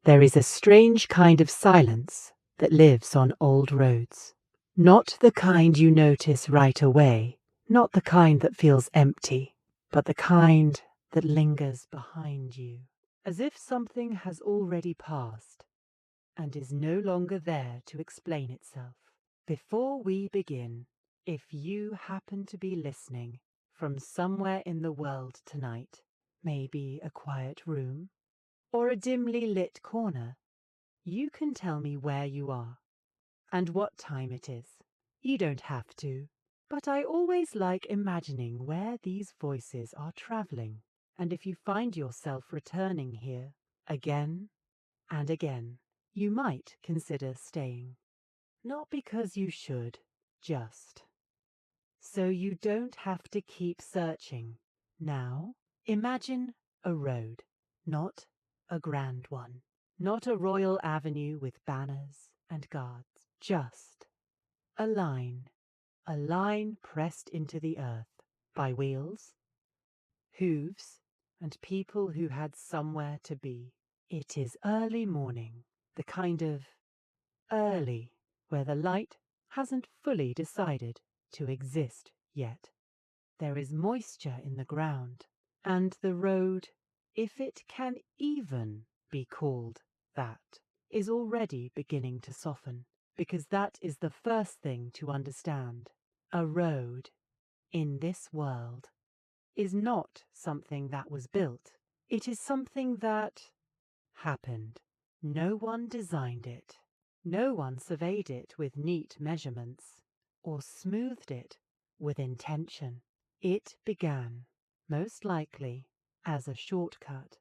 There is a strange kind of silence that lives on old roads. Not the kind you notice right away, not the kind that feels empty, but the kind that lingers behind you, as if something has already passed and is no longer there to explain itself. Before we begin, if you happen to be listening from somewhere in the world tonight, maybe a quiet room or a dimly lit corner, you can tell me where you are and what time it is. You don't have to, but I always like imagining where these voices are traveling, and if you find yourself returning here again and again, you might consider staying. Not because you should, just so you don't have to keep searching. Now, imagine a road, not a grand one, not a royal avenue with banners and guards, just a line pressed into the earth by wheels, hooves, and people who had somewhere to be. It is early morning, the kind of early where the light hasn't fully decided to exist yet. There is moisture in the ground, and the road, if it can even be called that, is already beginning to soften, because that is the first thing to understand. A road in this world is not something that was built. It is something that happened. No one designed it. No one surveyed it with neat measurements or smoothed it with intention. It began, most likely, as a shortcut.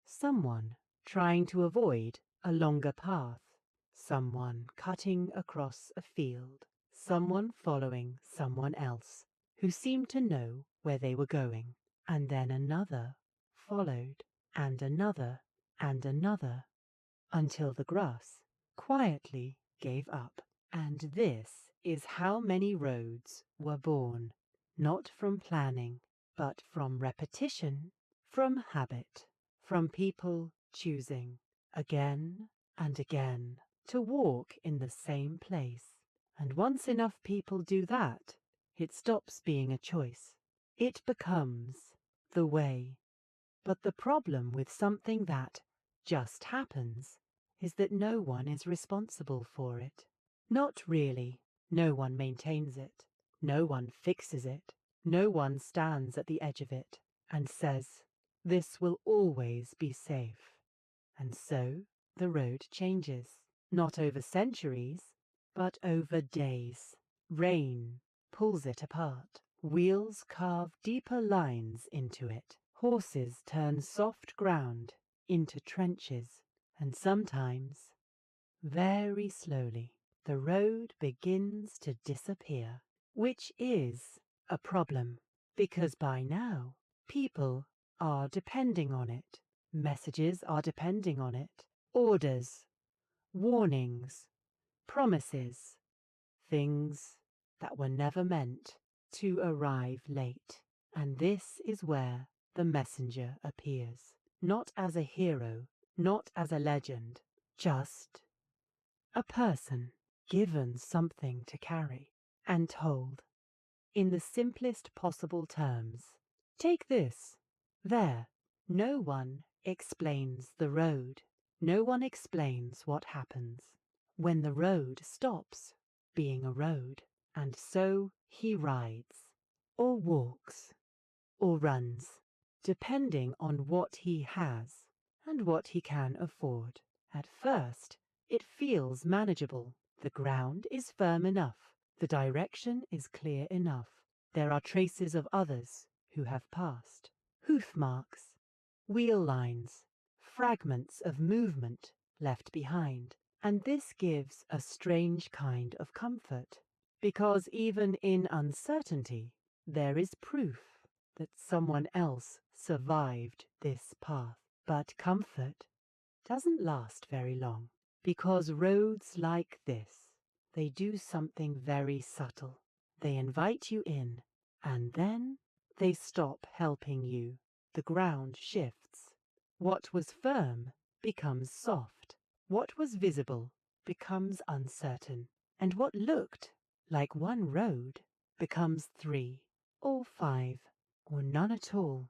Someone trying to avoid a longer path. Someone cutting across a field. Someone following someone else who seemed to know where they were going. And then another followed, and another, until the grass quietly gave up. And this is how many roads were born, not from planning, but from repetition, from habit, from people choosing again and again to walk in the same place. And once enough people do that, it stops being a choice. It becomes the way. But the problem with something that just happens is that no one is responsible for it. Not really. No one maintains it. No one fixes it. No one stands at the edge of it and says, "This will always be safe." And so the road changes, not over centuries, but over days. Rain pulls it apart. Wheels carve deeper lines into it. Horses turn soft ground into trenches. And sometimes, very slowly, the road begins to disappear, which is a problem, because by now, people are depending on it. Messages are depending on it. Orders, warnings, promises, things that were never meant to arrive late. And this is where the messenger appears, not as a hero, not as a legend, just a person given something to carry and told, in the simplest possible terms, "Take this." There, no one explains the road. No one explains what happens when the road stops being a road. And so he rides, or walks, or runs, depending on what he has and what he can afford. At first, it feels manageable. The ground is firm enough. The direction is clear enough. There are traces of others who have passed. Hoof marks, wheel lines, fragments of movement left behind. And this gives a strange kind of comfort, because even in uncertainty, there is proof that someone else survived this path. But comfort doesn't last very long, because roads like this, they do something very subtle. They invite you in, and then they stop helping you. The ground shifts. What was firm becomes soft. What was visible becomes uncertain. And what looked like one road becomes 3, or 5, or none at all.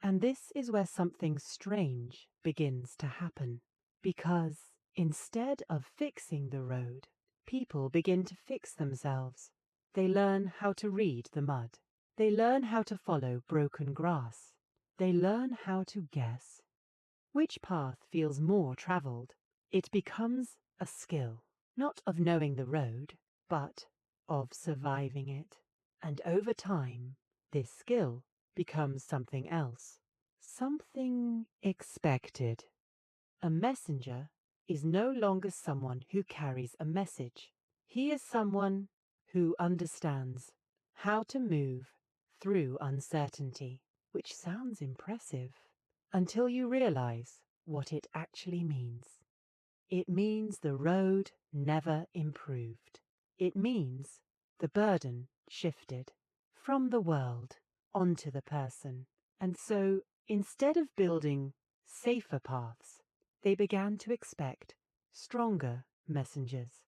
And this is where something strange begins to happen. Because instead of fixing the road, people begin to fix themselves. They learn how to read the mud. They learn how to follow broken grass. They learn how to guess which path feels more travelled. It becomes a skill, not of knowing the road, but of surviving it. And over time, this skill becomes something else, something expected. A messenger is no longer someone who carries a message. He is someone who understands how to move through uncertainty, which sounds impressive until you realize what it actually means. It means the road never improved. It means the burden shifted from the world onto the person. And so, instead of building safer paths, they began to expect stronger messengers.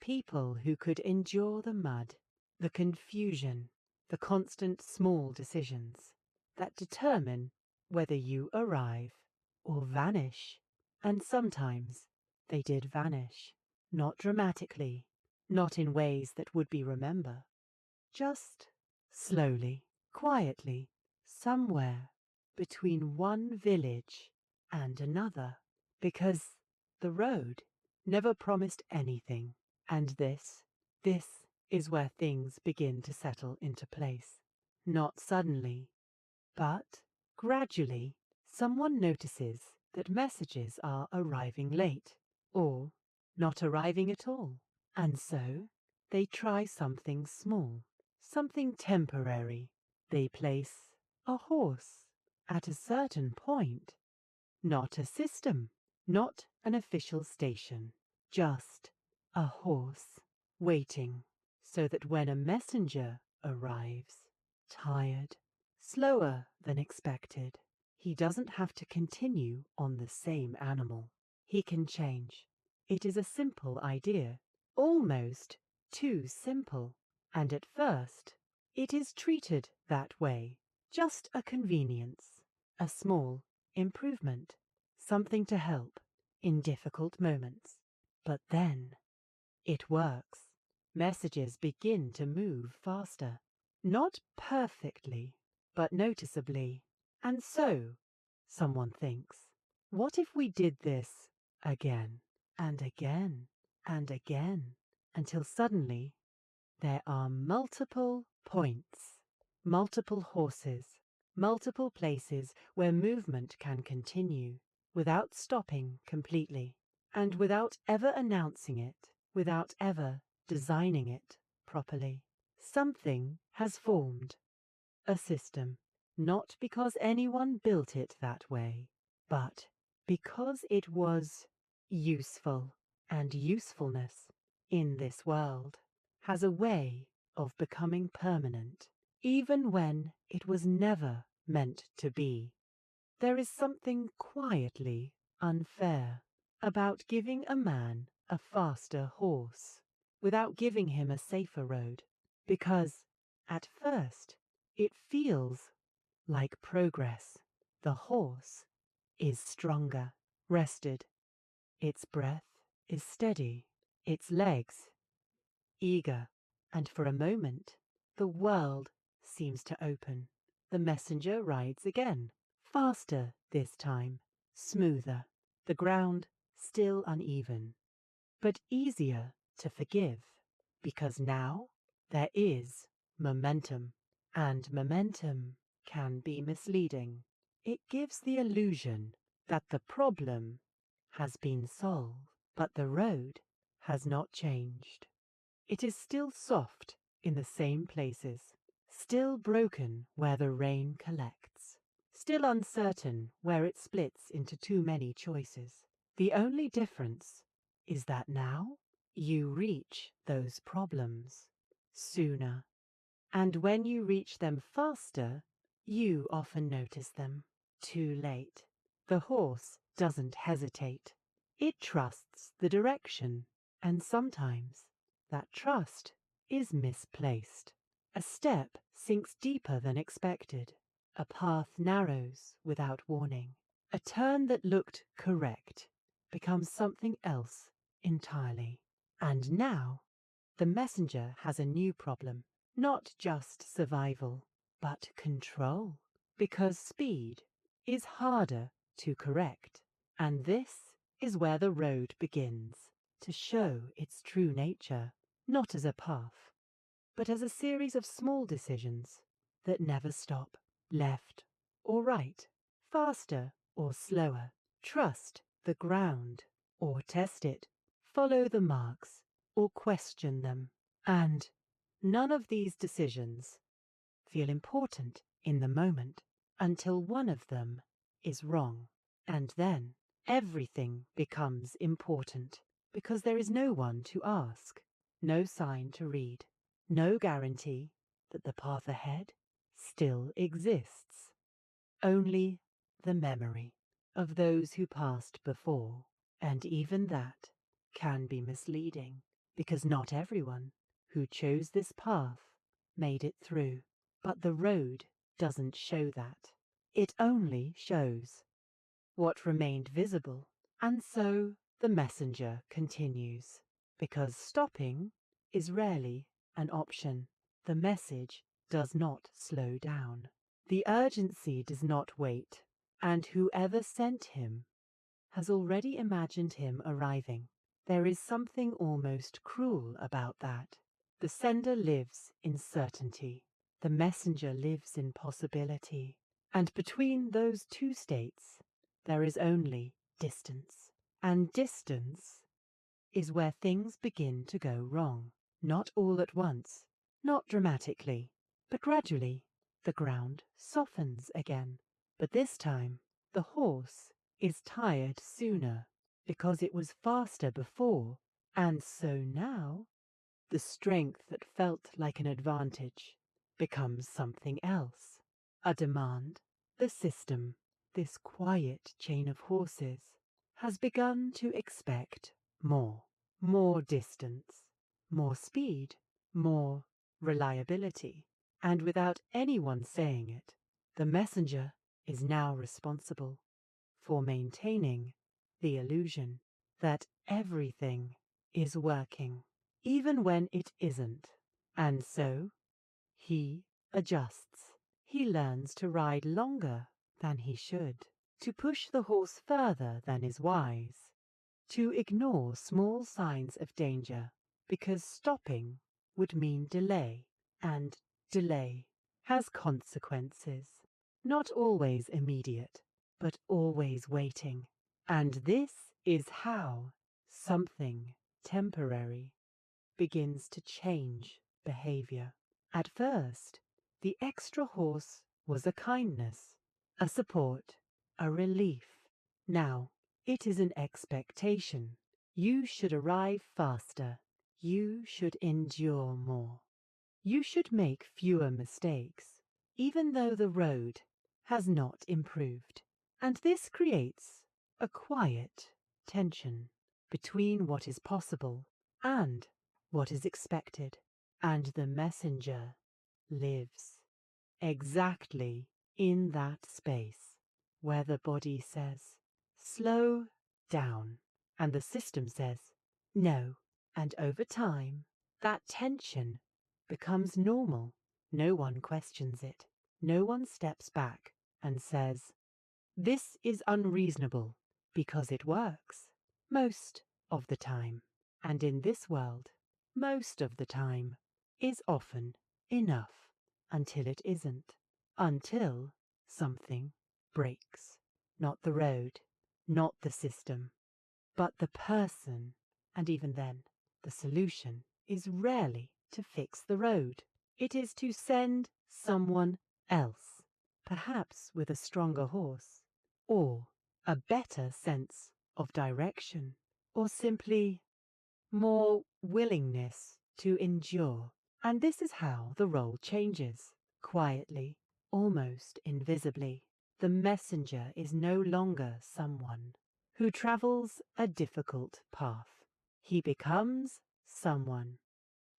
People who could endure the mud, the confusion, the constant small decisions that determine whether you arrive or vanish. And sometimes they did vanish, not dramatically, not in ways that would be remembered, just slowly, quietly, somewhere between one village and another, because the road never promised anything. And this is where things begin to settle into place. Not suddenly, but gradually, someone notices that messages are arriving late, or not arriving at all. And so they try something small, something temporary. They place a horse at a certain point, not a system, not an official station, just a horse waiting, so that when a messenger arrives, tired, slower than expected, he doesn't have to continue on the same animal. He can change. It is a simple idea, almost too simple, and at first it is treated that way, just a convenience, a small improvement, something to help in difficult moments. But then it works. Messages begin to move faster, not perfectly, but noticeably. And so, someone thinks, what if we did this again and again and again until suddenly there are multiple points, multiple horses, multiple places where movement can continue without stopping completely, and without ever announcing it, without ever designing it properly. Something has formed, a system, not because anyone built it that way, but because it was useful, and usefulness in this world has a way of becoming permanent, even when it was never meant to be. There is something quietly unfair about giving a man a faster horse without giving him a safer road, because at first it feels like progress. The horse is stronger, rested, its breath is steady, its legs eager, and for a moment the world seems to open. The messenger rides again, faster this time, smoother, the ground still uneven, but easier to forgive, because now there is momentum, and momentum can be misleading. It gives the illusion that the problem has been solved, but the road has not changed. It is still soft in the same places, still broken where the rain collects, still uncertain where it splits into too many choices. The only difference is that now you reach those problems sooner, and when you reach them faster, you often notice them too late. The horse doesn't hesitate. It trusts the direction, and sometimes that trust is misplaced. A step sinks deeper than expected. A path narrows without warning. A turn that looked correct becomes something else entirely. And now, the messenger has a new problem. Not just survival, but control. Because speed is harder to correct. And this is where the road begins to show its true nature, not as a path, but as a series of small decisions that never stop, left or right, faster or slower, trust the ground or test it, follow the marks or question them. And none of these decisions feel important in the moment until one of them is wrong. And then everything becomes important because there is no one to ask, no sign to read, no guarantee that the path ahead still exists. Only the memory of those who passed before, and even that can be misleading because not everyone who chose this path made it through. But the road doesn't show that. It only shows what remained visible. And so the messenger continues, because stopping is rarely an option. The message does not slow down. The urgency does not wait, and whoever sent him has already imagined him arriving. There is something almost cruel about that. The sender lives in certainty. The messenger lives in possibility. And between those two states, there is only distance. And distance is where things begin to go wrong. Not all at once, not dramatically, but gradually. The ground softens again. But this time, the horse is tired sooner because it was faster before. And so now, the strength that felt like an advantage becomes something else, a demand. The system, this quiet chain of horses, has begun to expect more. More distance, more speed, more reliability. And without anyone saying it, the messenger is now responsible for maintaining the illusion that everything is working, even when it isn't. And so he adjusts. He learns to ride longer than he should, to push the horse further than is wise, to ignore small signs of danger, because stopping would mean delay, and delay has consequences, not always immediate, but always waiting. And this is how something temporary begins to change behavior. At first, the extra horse was a kindness, a support, a relief. Now, it is an expectation. You should arrive faster. You should endure more. You should make fewer mistakes, even though the road has not improved. And this creates a quiet tension between what is possible and what is expected. And the messenger lives exactly in that space where the body says, slow down, and the system says, no. And over time, that tension becomes normal. No one questions it. No one steps back and says, this is unreasonable, because it works most of the time. And in this world, most of the time is often enough until it isn't, until something breaks. Not the road, not the system, but the person. And even then, the solution is rarely to fix the road. It is to send someone else, perhaps with a stronger horse, or a better sense of direction, or simply more willingness to endure. And this is how the role changes, quietly, almost invisibly. The messenger is no longer someone who travels a difficult path. He becomes someone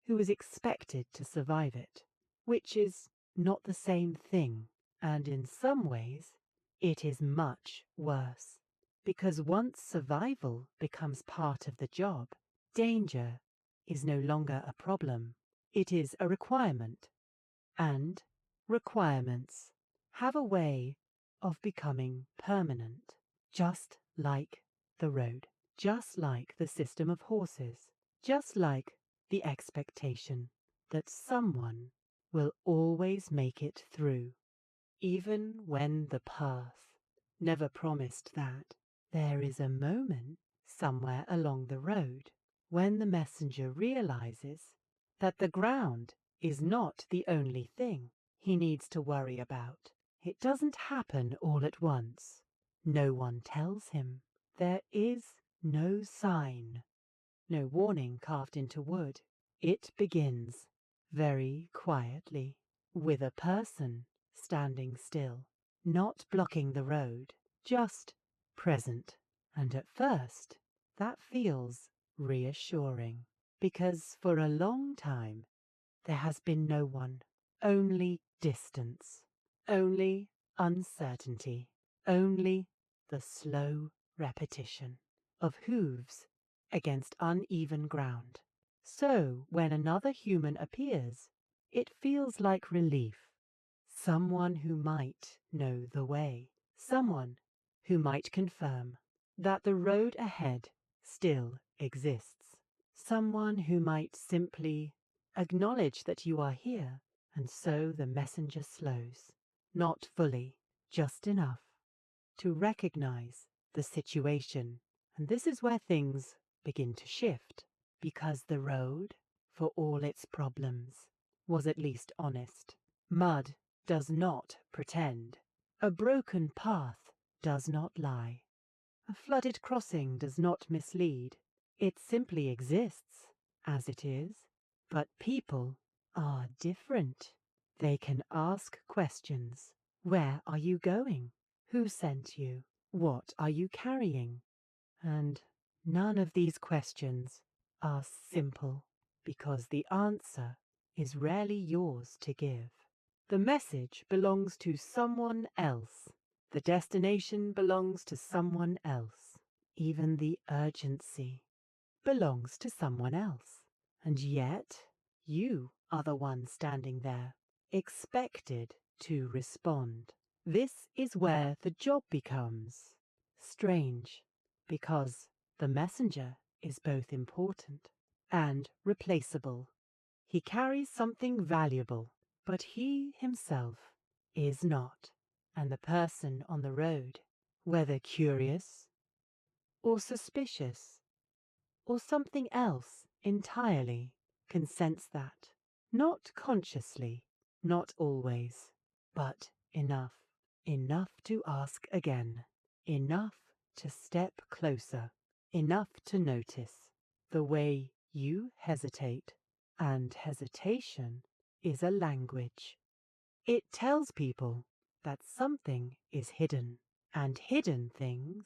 who is expected to survive it, which is not the same thing, and in some ways it is much worse, because once survival becomes part of the job, danger is no longer a problem, it is a requirement, and requirements have a way of becoming permanent, just like the road, just like the system of horses, just like the expectation that someone will always make it through, even when the path never promised that. There is a moment somewhere along the road when the messenger realizes that the ground is not the only thing he needs to worry about. It doesn't happen all at once. No one tells him. There is no sign, no warning carved into wood. It begins very quietly, with a person standing still, not blocking the road, just present. And at first, that feels reassuring, because for a long time there has been no one, only distance, only uncertainty, only the slow repetition of hooves against uneven ground. So when another human appears, it feels like relief. Someone who might know the way, someone who might confirm that the road ahead still exists, someone who might simply acknowledge that you are here, and so the messenger slows, not fully, just enough to recognize the situation. And this is where things begin to shift, because the road, for all its problems, was at least honest. Mud does not pretend. A broken path does not lie. A flooded crossing does not mislead. It simply exists as it is. But people are different. They can ask questions. Where are you going? Who sent you? What are you carrying? And none of these questions are simple, because the answer is rarely yours to give. The message belongs to someone else. The destination belongs to someone else. Even the urgency belongs to someone else. And yet, you are the one standing there, expected to respond. This is where the job becomes strange, because the messenger is both important and replaceable. He carries something valuable, but he himself is not. And the person on the road, whether curious or suspicious or something else entirely, can sense that. Not consciously, not always, but enough. Enough to ask again. Enough to step closer. Enough to notice the way you hesitate. And hesitation is a language. It tells people that something is hidden, and hidden things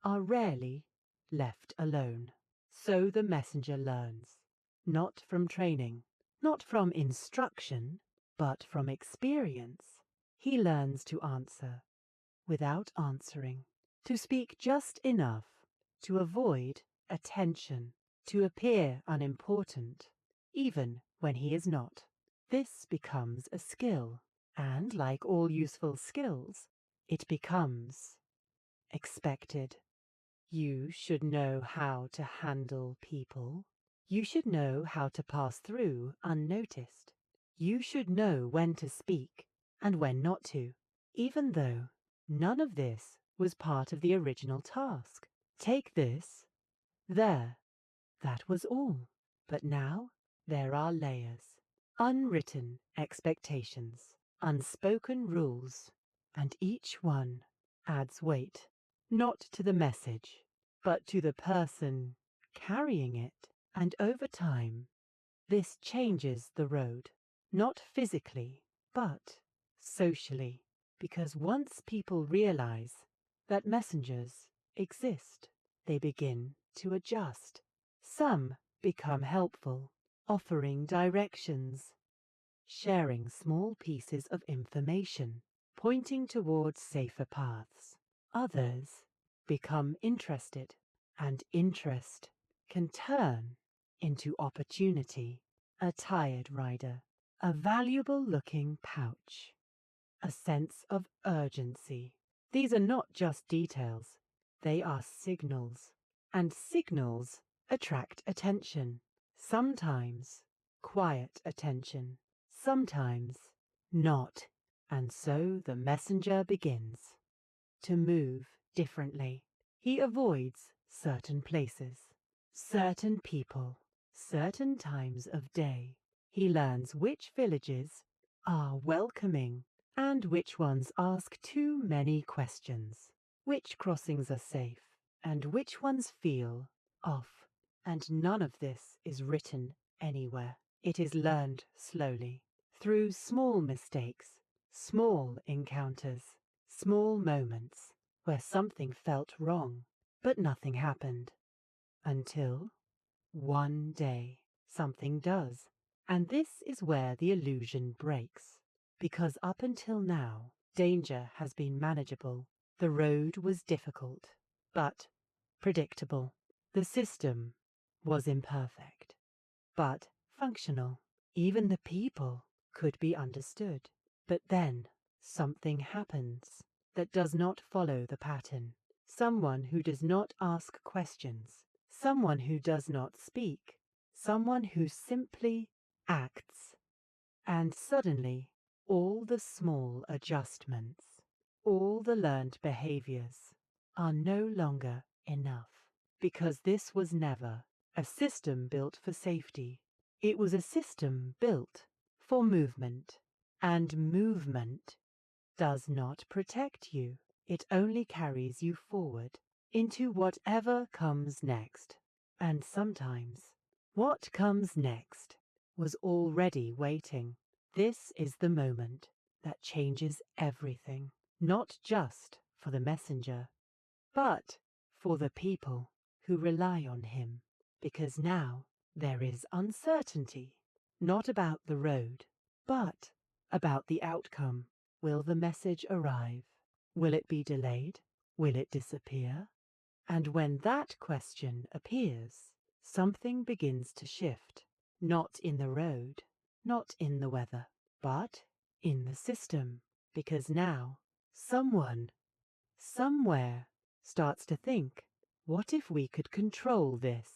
are rarely left alone. So the messenger learns, not from training, not from instruction, but from experience. He learns to answer without answering, to speak just enough to avoid attention, to appear unimportant, even when he is not. This becomes a skill, and like all useful skills, it becomes expected. You should know how to handle people. You should know how to pass through unnoticed. You should know when to speak and when not to, even though none of this was part of the original task. Take this. There. That was all. But now there are layers. Unwritten expectations. Unspoken rules. And each one adds weight. Not to the message, but to the person carrying it. And over time, this changes the road. Not physically, but socially. Because once people realize that messengers exist, they begin to adjust. Some become helpful, offering directions, sharing small pieces of information, pointing towards safer paths. Others become interested, and interest can turn into opportunity. A tired rider, a valuable-looking pouch, a sense of urgency. These are not just details, they are signals, and signals attract attention. Sometimes quiet attention, sometimes not. And so the messenger begins to move differently. He avoids certain places, certain people, certain times of day. He learns which villages are welcoming and which ones ask too many questions, which crossings are safe and which ones feel off. And none of this is written anywhere. It is learned slowly, through small mistakes, small encounters, small moments where something felt wrong, but nothing happened. Until one day something does. And this is where the illusion breaks. Because up until now, danger has been manageable. The road was difficult, but predictable. The system was imperfect, but functional. Even the people could be understood. But then something happens that does not follow the pattern. Someone who does not ask questions, someone who does not speak, someone who simply acts. And suddenly, all the small adjustments, all the learned behaviors are no longer enough. Because this was never a system built for safety. It was a system built for movement. And movement does not protect you. It only carries you forward into whatever comes next. And sometimes what comes next was already waiting. This is the moment that changes everything, not just for the messenger, but for the people who rely on him. Because now there is uncertainty, not about the road, but about the outcome. Will the message arrive? Will it be delayed? Will it disappear? And when that question appears, something begins to shift, not in the road, not in the weather, but in the system. Because now someone, somewhere, starts to think, what if we could control this?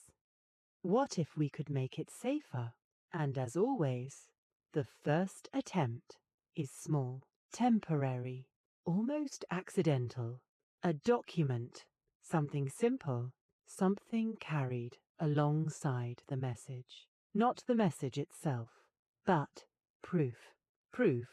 What if we could make it safer? And as always, the first attempt is small, temporary, almost accidental. A document, something simple, something carried alongside the message. Not the message itself, but proof. Proof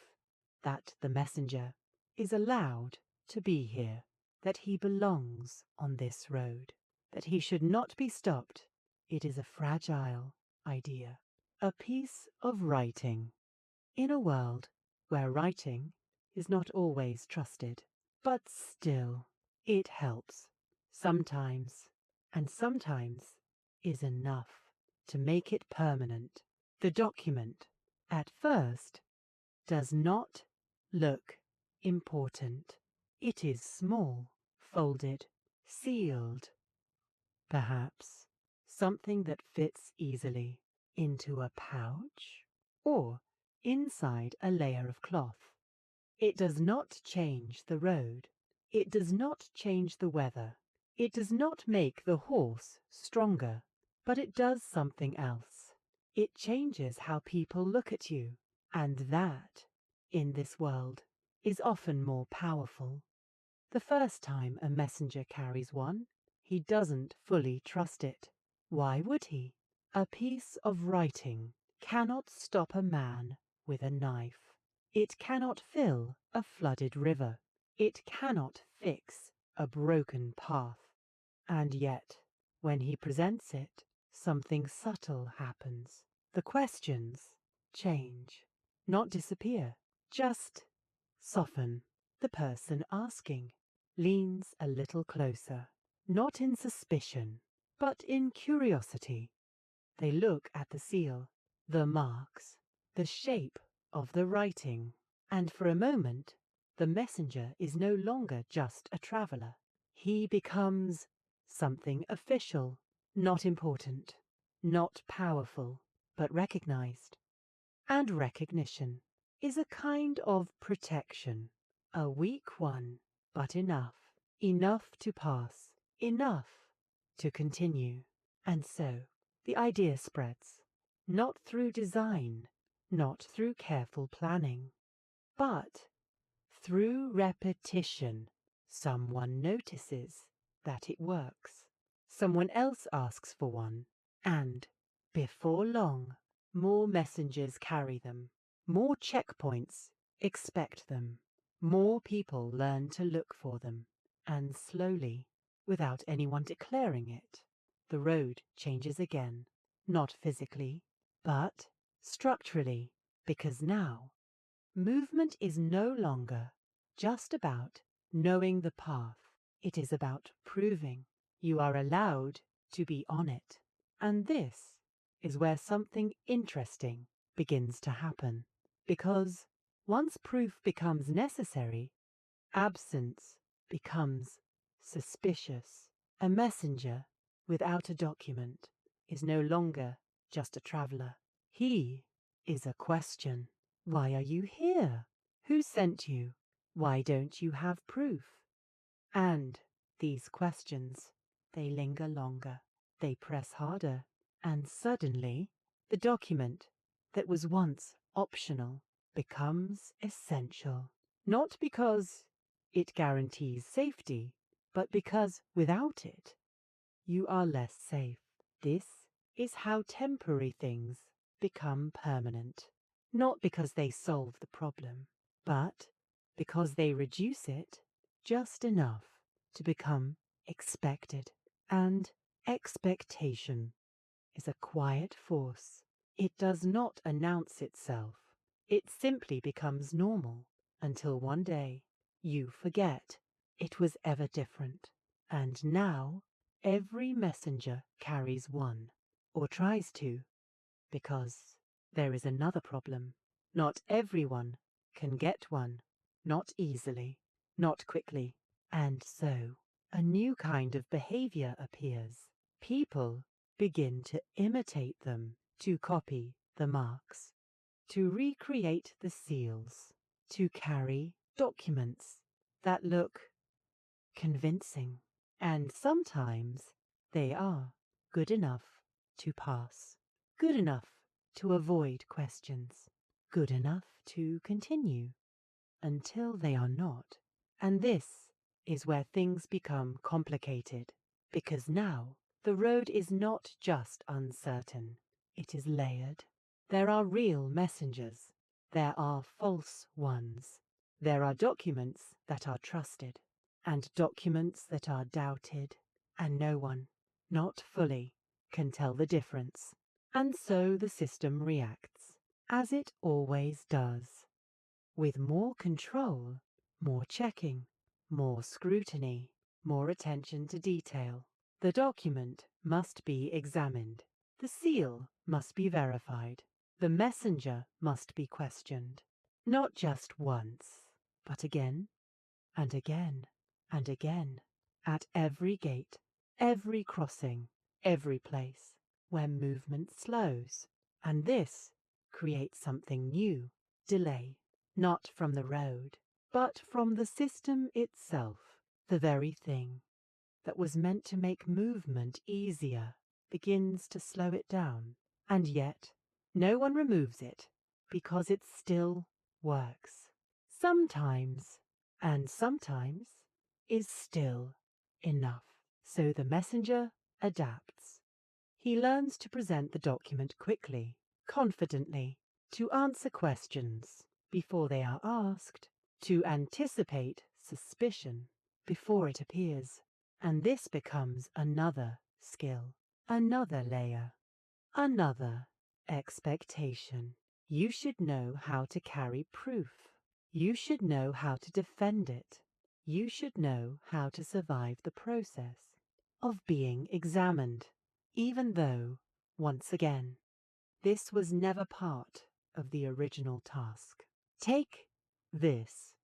that the messenger is allowed to be here, that he belongs on this road, that he should not be stopped. It is a fragile idea, a piece of writing, in a world where writing is not always trusted, but still it helps, sometimes, and sometimes is enough to make it permanent. The document, at first, does not look important. It is small, folded, sealed, perhaps something that fits easily into a pouch or inside a layer of cloth. It does not change the road. It does not change the weather. It does not make the horse stronger, but it does something else. It changes how people look at you, and that, in this world, is often more powerful. The first time a messenger carries one, he doesn't fully trust it. Why would he? A piece of writing cannot stop a man with a knife. It cannot fill a flooded river. It cannot fix a broken path. And yet, when he presents it, something subtle happens. The questions change, not disappear, just soften. The person asking leans a little closer, not in suspicion, but in curiosity. They look at the seal, the marks, the shape of the writing, and for a moment the messenger is no longer just a traveller. He becomes something official, not important, not powerful, but recognized. And recognition is a kind of protection, a weak one, but enough to pass, enough to continue. And so the idea spreads, not through design, not through careful planning, but through repetition. Someone notices that it works. Someone else asks for one, and before long, more messengers carry them. More checkpoints expect them. More people learn to look for them. And slowly, without anyone declaring it, the road changes again. Not physically, but structurally, because now movement is no longer just about knowing the path. It is about proving you are allowed to be on it. And this is where something interesting begins to happen. Because once proof becomes necessary, absence becomes suspicious. A messenger without a document is no longer just a traveller. He is a question. Why are you here? Who sent you? Why don't you have proof? And these questions, they linger longer, they press harder, and suddenly the document that was once optional becomes essential. Not because it guarantees safety, but because without it, you are less safe. This is how temporary things become permanent. Not because they solve the problem, but because they reduce it just enough to become expected. And expectation is a quiet force. It does not announce itself. It simply becomes normal until one day you forget it was ever different. And now every messenger carries one, or tries to, because there is another problem. Not everyone can get one, not easily, not quickly. And so a new kind of behavior appears. People begin to imitate them, to copy the marks, to recreate the seals, to carry documents that look convincing. And sometimes they are good enough to pass, good enough to avoid questions, good enough to continue, until they are not. And this is where things become complicated, because now the road is not just uncertain, it is layered. There are real messengers, there are false ones, there are documents that are trusted, and documents that are doubted, and no one, not fully, can tell the difference. And so the system reacts, as it always does, with more control, more checking, more scrutiny, more attention to detail. The document must be examined, the seal must be verified, the messenger must be questioned, not just once, but again and again and again, at every gate, every crossing, every place where movement slows. And this creates something new, delay, not from the road, but from the system itself. The very thing that was meant to make movement easier begins to slow it down. And yet, no one removes it because it still works. Sometimes, and sometimes, is still enough. So the messenger adapts. He learns to present the document quickly, confidently, to answer questions before they are asked, to anticipate suspicion before it appears. And this becomes another skill, another layer, another expectation. You should know how to carry proof. You should know how to defend it. You should know how to survive the process. of being examined, even though, once again, this was never part of the original task. Take this.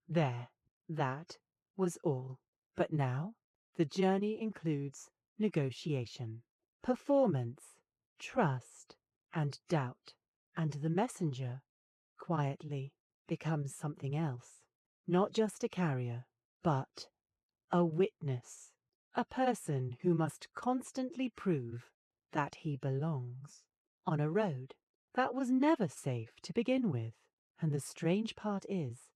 There, that was all. But now, the journey includes negotiation, performance, trust, and doubt, and the messenger, quietly, becomes something else. Not just a carrier, but a witness, a person who must constantly prove that he belongs on a road that was never safe to begin with. And the strange part is,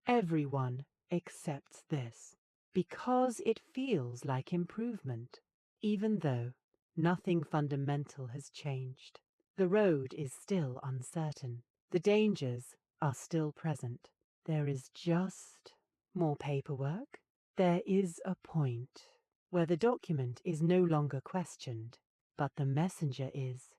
everyone accepts this because it feels like improvement, even though nothing fundamental has changed. The road is still uncertain. The dangers are still present. There is just more paperwork. There is a point where the document is no longer questioned, but the messenger is.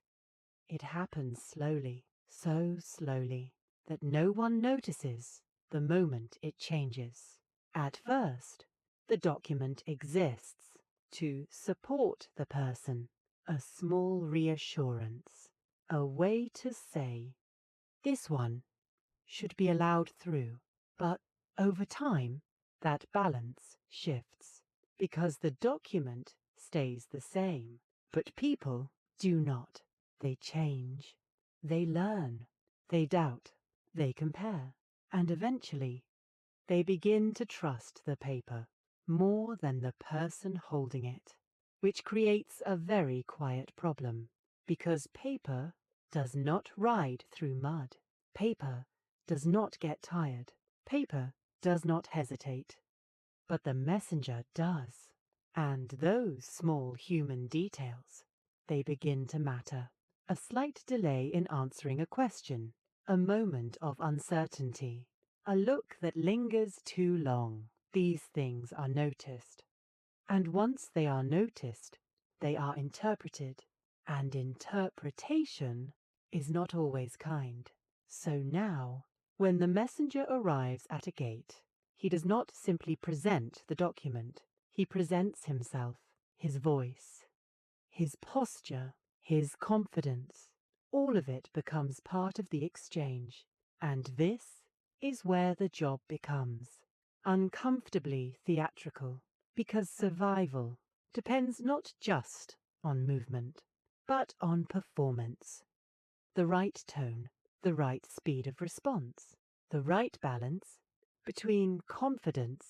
It happens slowly, so slowly, that no one notices the moment it changes. At first, the document exists to support the person, a small reassurance, a way to say, this one should be allowed through. But over time, that balance shifts because the document stays the same, but people do not. They change, they learn, they doubt, they compare, and eventually they begin to trust the paper more than the person holding it, which creates a very quiet problem because paper does not ride through mud. Paper does not get tired. Paper does not hesitate. But the messenger does. And those small human details, they begin to matter. A slight delay in answering a question, a moment of uncertainty, a look that lingers too long. These things are noticed. And once they are noticed, they are interpreted. And interpretation is not always kind. So now, when the messenger arrives at a gate, he does not simply present the document. He presents himself, his voice, his posture, his confidence. All of it becomes part of the exchange. And this is where the job becomes uncomfortably theatrical, because survival depends not just on movement, but on performance. The right tone, the right speed of response, the right balance between confidence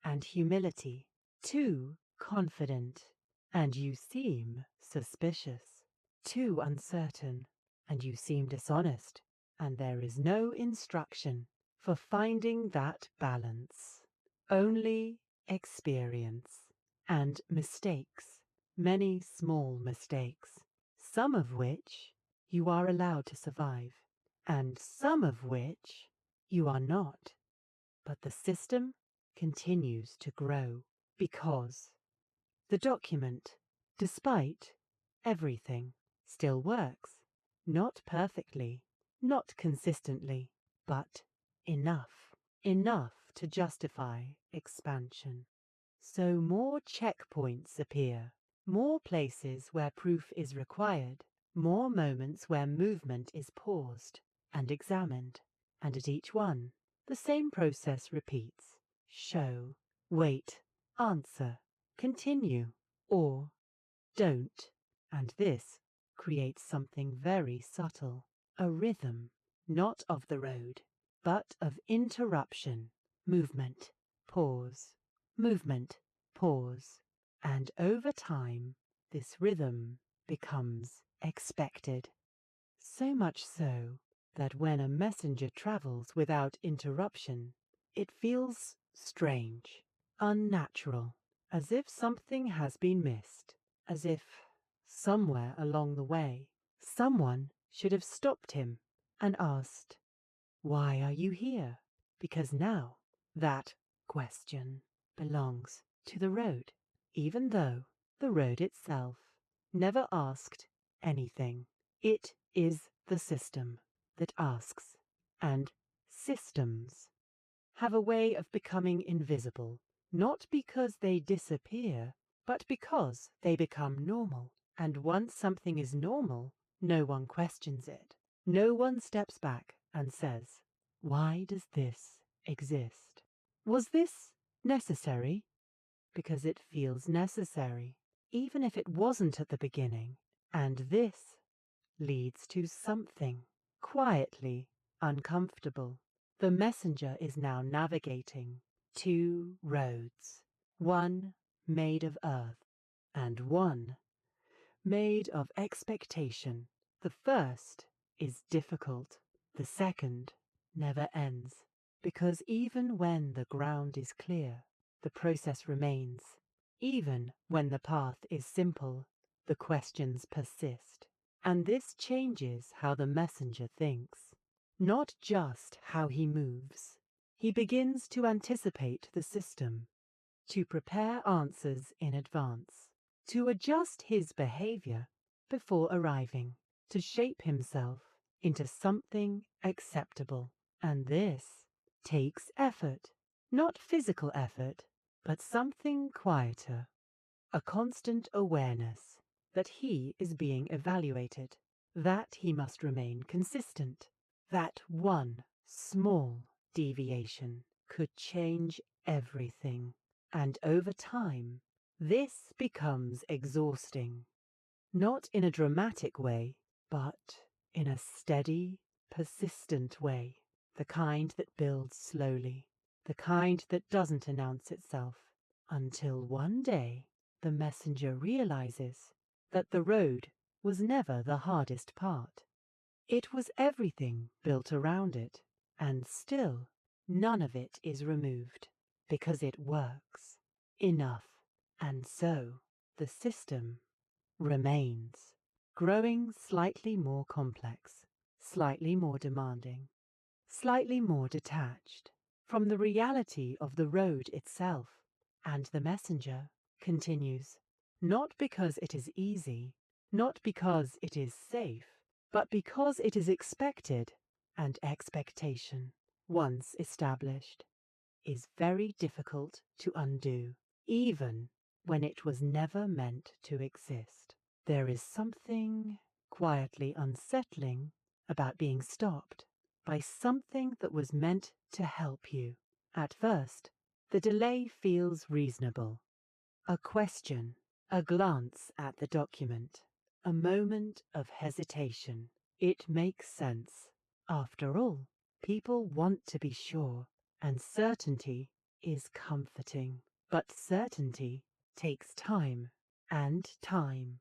and humility. Too confident, and you seem suspicious. Too uncertain, and you seem dishonest. And there is no instruction for finding that balance. Only experience and mistakes, many small mistakes, some of which you are allowed to survive, and some of which you are not. But the system continues to grow because the document, despite everything, still works. Not perfectly, not consistently, but enough. Enough to justify expansion. So more checkpoints appear, more places where proof is required, more moments where movement is paused and examined, and at each one, the same process repeats. Show, wait, answer, continue, or don't. And this creates something very subtle, a rhythm, not of the road, but of interruption, movement, pause, movement, pause. And over time, this rhythm becomes expected. So much so that when a messenger travels without interruption, it feels strange, unnatural, as if something has been missed, as if somewhere along the way someone should have stopped him and asked, "Why are you here?" Because now that question belongs to the road, even though the road itself never asked anything. It is the system that asks, and systems have a way of becoming invisible, not because they disappear, but because they become normal. And once something is normal, no one questions it. No one steps back and says, "Why does this exist? Was this necessary?" Because it feels necessary, even if it wasn't at the beginning. And this leads to something quietly uncomfortable. The messenger is now navigating two roads, one made of earth and one made of expectation. The first is difficult, the second never ends, because even when the ground is clear, the process remains. Even when the path is simple, the questions persist. And this changes how the messenger thinks, not just how he moves. He begins to anticipate the system, to prepare answers in advance, to adjust his behavior before arriving, to shape himself into something acceptable. And this takes effort, not physical effort, but something quieter, a constant awareness that he is being evaluated, that he must remain consistent, that one small deviation could change everything. And over time, this becomes exhausting, not in a dramatic way, but in a steady, persistent way, the kind that builds slowly, the kind that doesn't announce itself, until one day the messenger realizes that the road was never the hardest part. It was everything built around it, and still none of it is removed, because it works enough. And so the system remains, growing slightly more complex, slightly more demanding, slightly more detached from the reality of the road itself. And the messenger continues, not because it is easy, not because it is safe, but because it is expected, and expectation, once established, is very difficult to undo, even when it was never meant to exist. There is something quietly unsettling about being stopped by something that was meant to help you. At first, the delay feels reasonable. A question, a glance at the document, a moment of hesitation. It makes sense. After all, people want to be sure, and certainty is comforting. But certainty takes time, and time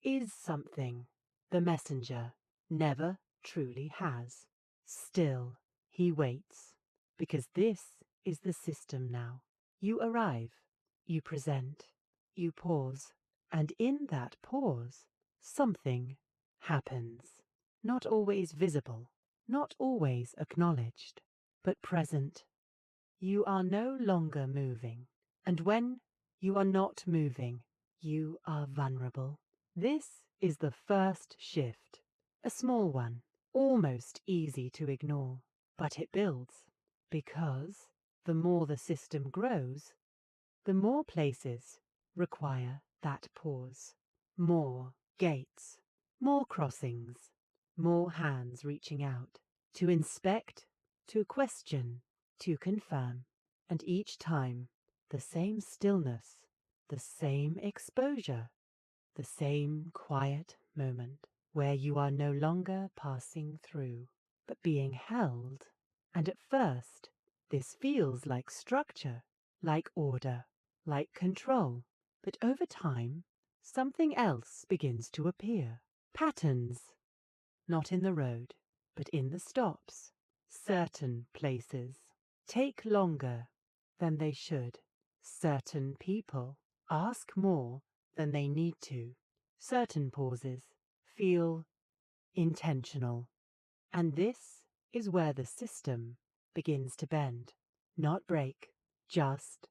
is something the messenger never truly has. Still, he waits, because this is the system now. You arrive, you present, you pause, and in that pause, something happens. Not always visible, not always acknowledged, but present. You are no longer moving, and when you are not moving, you are vulnerable. This is the first shift, a small one, almost easy to ignore, but it builds, because the more the system grows, the more places require that pause, more gates, more crossings, more hands reaching out to inspect, to question, to confirm, and each time the same stillness, the same exposure, the same quiet moment where you are no longer passing through, but being held. And at first, this feels like structure, like order, like control. But over time, something else begins to appear. Patterns, not in the road, but in the stops. Certain places take longer than they should. Certain people ask more than they need to. Certain pauses feel intentional. And this is where the system begins to bend, not break, just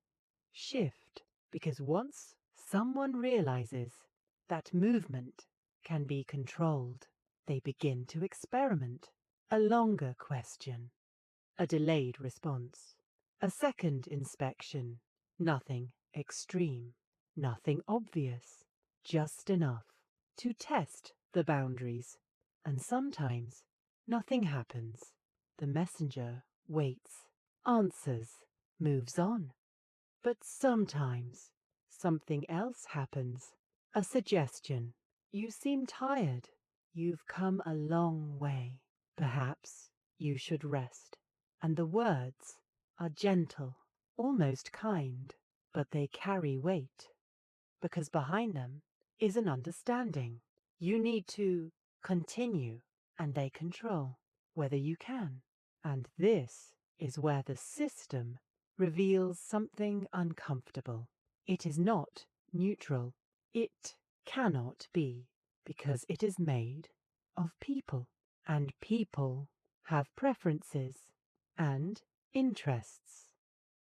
shift. Because once someone realizes that movement can be controlled, they begin to experiment. A longer question, a delayed response, a second inspection, nothing extreme. nothing obvious, just enough to test the boundaries. And sometimes nothing happens. The messenger waits, answers, moves on. But sometimes something else happens. A suggestion. You seem tired. You've come a long way. Perhaps you should rest. And the words are gentle, almost kind, but they carry weight, because behind them is an understanding. You need to continue, and they control whether you can. And this is where the system reveals something uncomfortable. It is not neutral. It cannot be, because it is made of people, and people have preferences and interests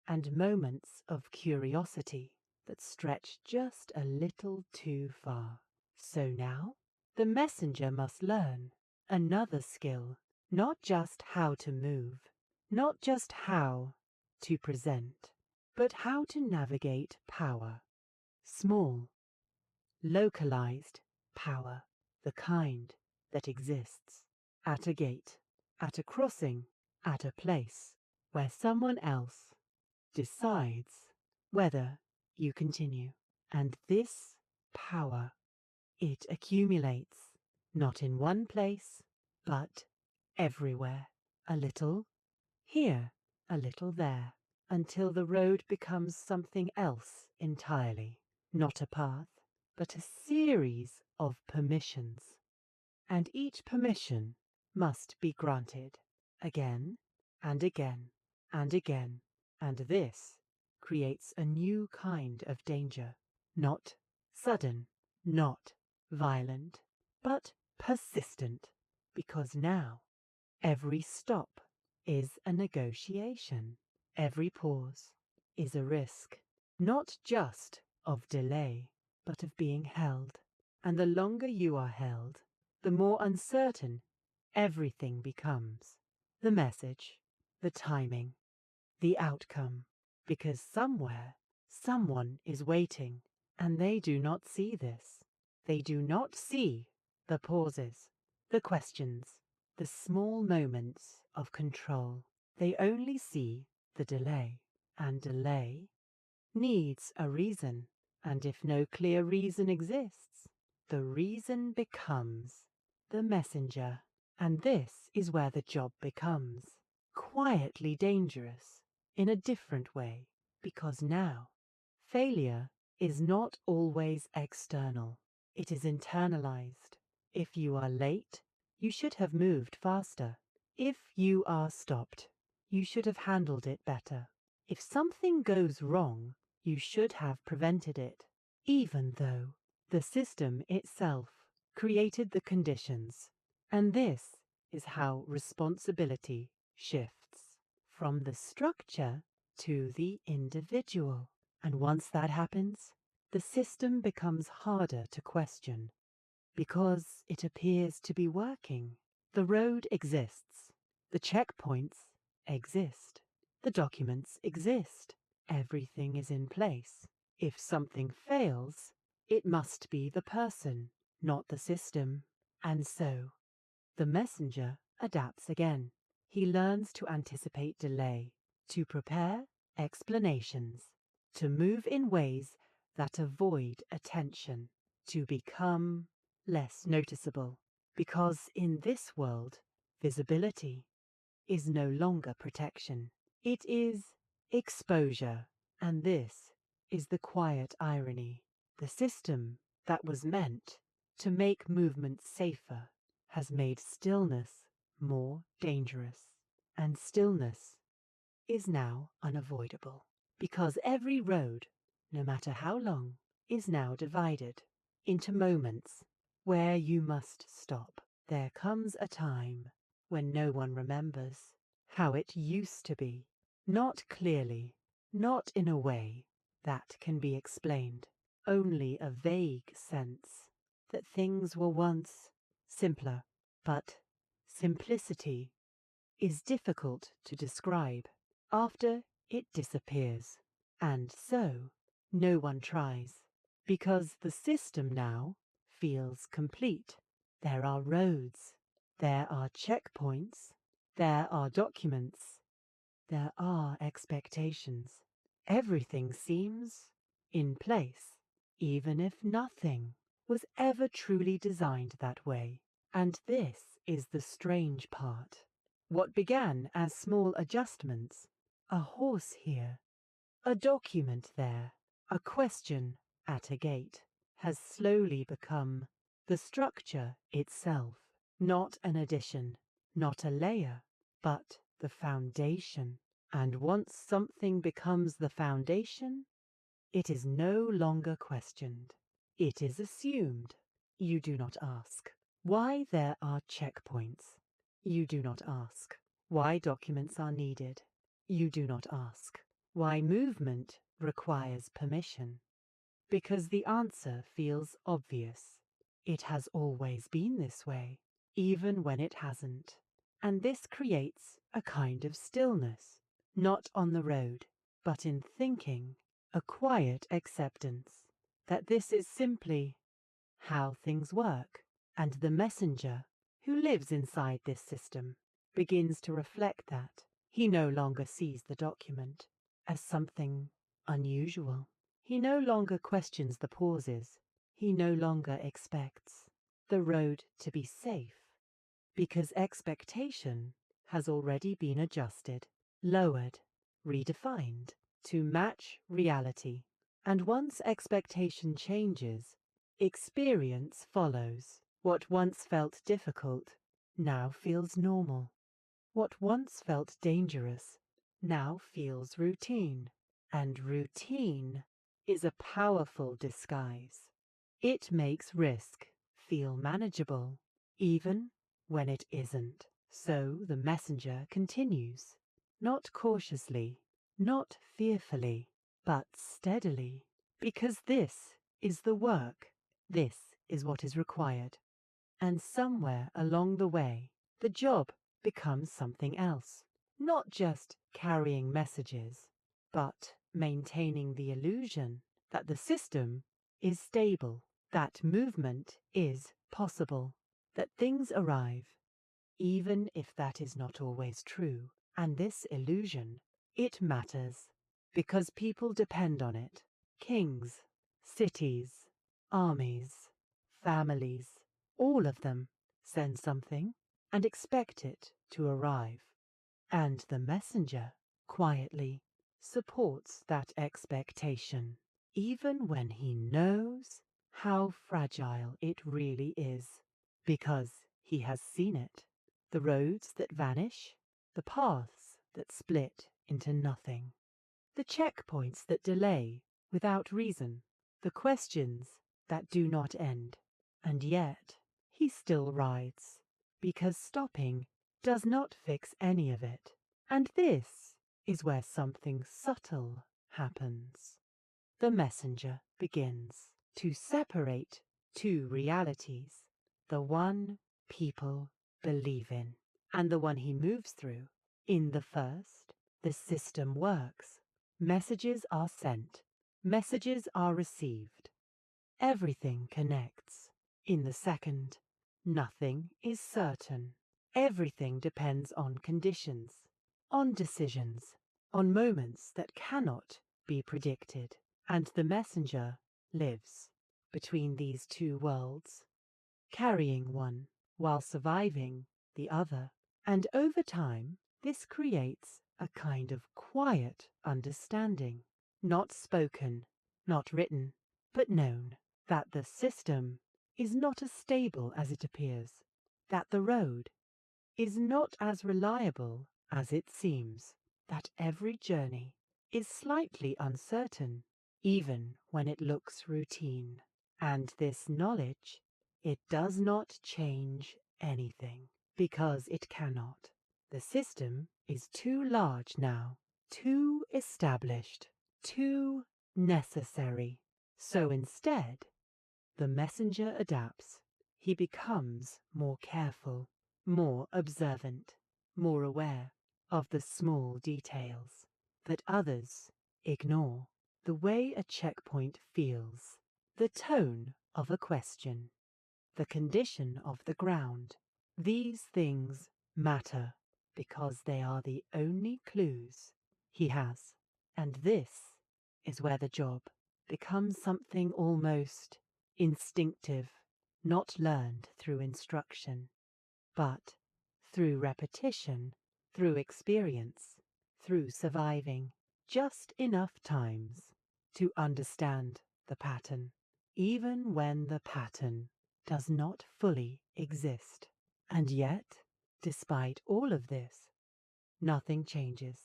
and moments of curiosity that stretch just a little too far. So now the messenger must learn another skill, not just how to move, not just how to present, but how to navigate power. Small, localized power, the kind that exists at a gate, at a crossing, at a place where someone else decides whether you continue. And this power, it accumulates, not in one place, but everywhere. A little here, a little there, until the road becomes something else entirely. Not a path, but a series of permissions. And each permission must be granted again and again and again. And this creates a new kind of danger, not sudden, not violent, but persistent, because now every stop is a negotiation, every pause is a risk, not just of delay, but of being held. And the longer you are held, the more uncertain everything becomes. The message, the timing, the outcome, because somewhere someone is waiting, and they do not see this. They do not see the pauses, the questions, the small moments of control. They only see the delay, and delay needs a reason, and if no clear reason exists, the reason becomes the messenger. And this is where the job becomes quietly dangerous in a different way, because now failure is not always external, it is internalized. If you are late, you should have moved faster. If you are stopped, you should have handled it better. If something goes wrong, you should have prevented it, even though the system itself created the conditions. And this is how responsibility shifts from the structure to the individual. And once that happens, the system becomes harder to question because it appears to be working. The road exists, the checkpoints exist, the documents exist, everything is in place. If something fails, it must be the person, not the system. And so, the messenger adapts again. He learns to anticipate delay, to prepare explanations, to move in ways that avoid attention, to become less noticeable. Because in this world, visibility is no longer protection. It is exposure. And this is the quiet irony. The system that was meant to make movement safer has made stillness more dangerous. And stillness is now unavoidable, because every road, no matter how long, is now divided into moments where you must stop. There comes a time when no one remembers how it used to be, not clearly, not in a way that can be explained, only a vague sense that things were once simpler, but simplicity is difficult to describe after it disappears, and so no one tries. because the system now feels complete. There are roads, there are checkpoints, there are documents, there are expectations. Everything seems in place, even if nothing was ever truly designed that way. And this is the strange part. What began as small adjustments, a horse here, a document there, a question at a gate, has slowly become the structure itself, not an addition, not a layer, but the foundation. And once something becomes the foundation, it is no longer questioned. It is assumed. You do not ask why there are checkpoints. You do not ask why documents are needed. You do not ask why movement requires permission. Because the answer feels obvious. It has always been this way, even when it hasn't. And this creates a kind of stillness, not on the road, but in thinking, a quiet acceptance that this is simply how things work, and the messenger who lives inside this system begins to reflect that. He no longer sees the document as something unusual. He no longer questions the pauses. He no longer expects the road to be safe, because expectation has already been adjusted, lowered, redefined to match reality. And once expectation changes, experience follows. What once felt difficult now feels normal. What once felt dangerous now feels routine. And routine is a powerful disguise. It makes risk feel manageable, even when it isn't. So the messenger continues, not cautiously, not fearfully, but steadily, because this is the work, this is what is required. And somewhere along the way, the job becomes something else, not just carrying messages, but maintaining the illusion that the system is stable, that movement is possible, that things arrive, even if that is not always true. And this illusion, it matters, because people depend on it. Kings, cities, armies, families, all of them send something and expect it to arrive. And the messenger quietly supports that expectation, even when he knows how fragile it really is, because he has seen it. The roads that vanish, the paths that split into nothing, the checkpoints that delay without reason, the questions that do not end. And yet he still rides, because stopping does not fix any of it. And this is where something subtle happens. The messenger begins to separate two realities, the one people believe in and the one he moves through. In the first, the system works. Messages are sent. Messages are received. Everything connects. In the second, nothing is certain. Everything depends on conditions, on decisions, on moments that cannot be predicted. And the messenger lives between these two worlds, carrying one while surviving the other. And over time, this creates a kind of quiet understanding, not spoken, not written, but known, that the system is not as stable as it appears, that the road is not as reliable as it seems, that every journey is slightly uncertain, even when it looks routine. And this knowledge, it does not change anything, because it cannot. The system is too large now, too established, too necessary. So instead, the messenger adapts. He becomes more careful, more observant, more aware of the small details that others ignore. The way a checkpoint feels, the tone of a question, the condition of the ground. These things matter because they are the only clues he has. And this is where the job becomes something almost instinctive, not learned through instruction, but through repetition, through experience, through surviving just enough times to understand the pattern, even when the pattern does not fully exist. And yet, despite all of this, nothing changes.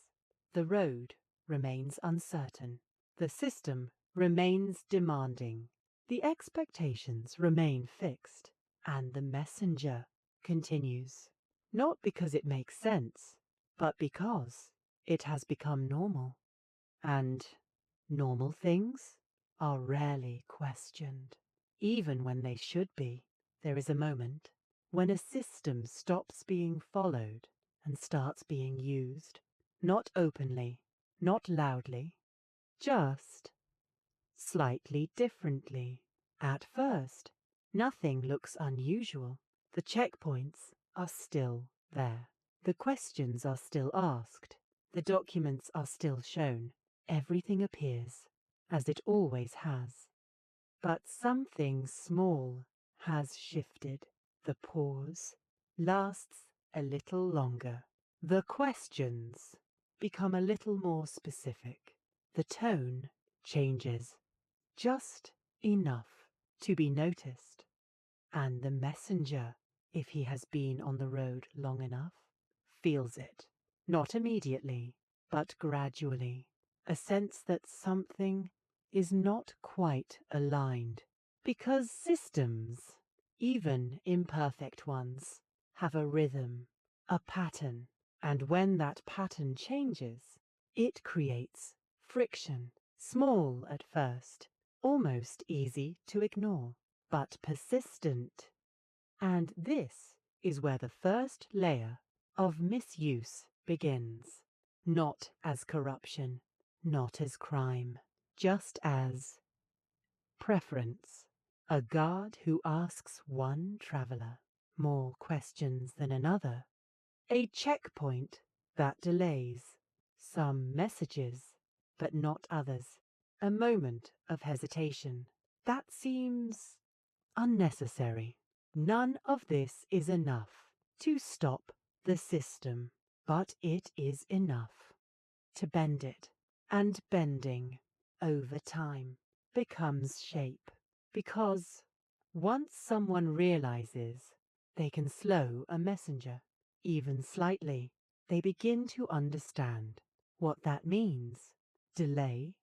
The road remains uncertain. The system remains demanding. The expectations remain fixed. And the messenger continues. Not because it makes sense, but because it has become normal. And normal things are rarely questioned. Even when they should be, there is a moment when a system stops being followed and starts being used. Not openly, not loudly, just slightly differently. At first, nothing looks unusual. The checkpoints are still there. The questions are still asked. The documents are still shown. Everything appears as it always has. But something small has shifted. The pause lasts a little longer. The questions become a little more specific. The tone changes just enough to be noticed. And the messenger, if he has been on the road long enough, feels it. Not immediately, but gradually. A sense that something is not quite aligned. Because systems, even imperfect ones, have a rhythm, a pattern. And when that pattern changes, it creates friction. Small at first, almost easy to ignore, but persistent. And this is where the first layer of misuse begins. Not as corruption, not as crime, just as preference. A guard who asks one traveller more questions than another. A checkpoint that delays some messages, but not others. A moment of hesitation. That seems unnecessary. None of this is enough to stop the system, but it is enough to bend it. And bending, over time, becomes shape. Because once someone realizes they can slow a messenger, even slightly, they begin to understand what that means. Delay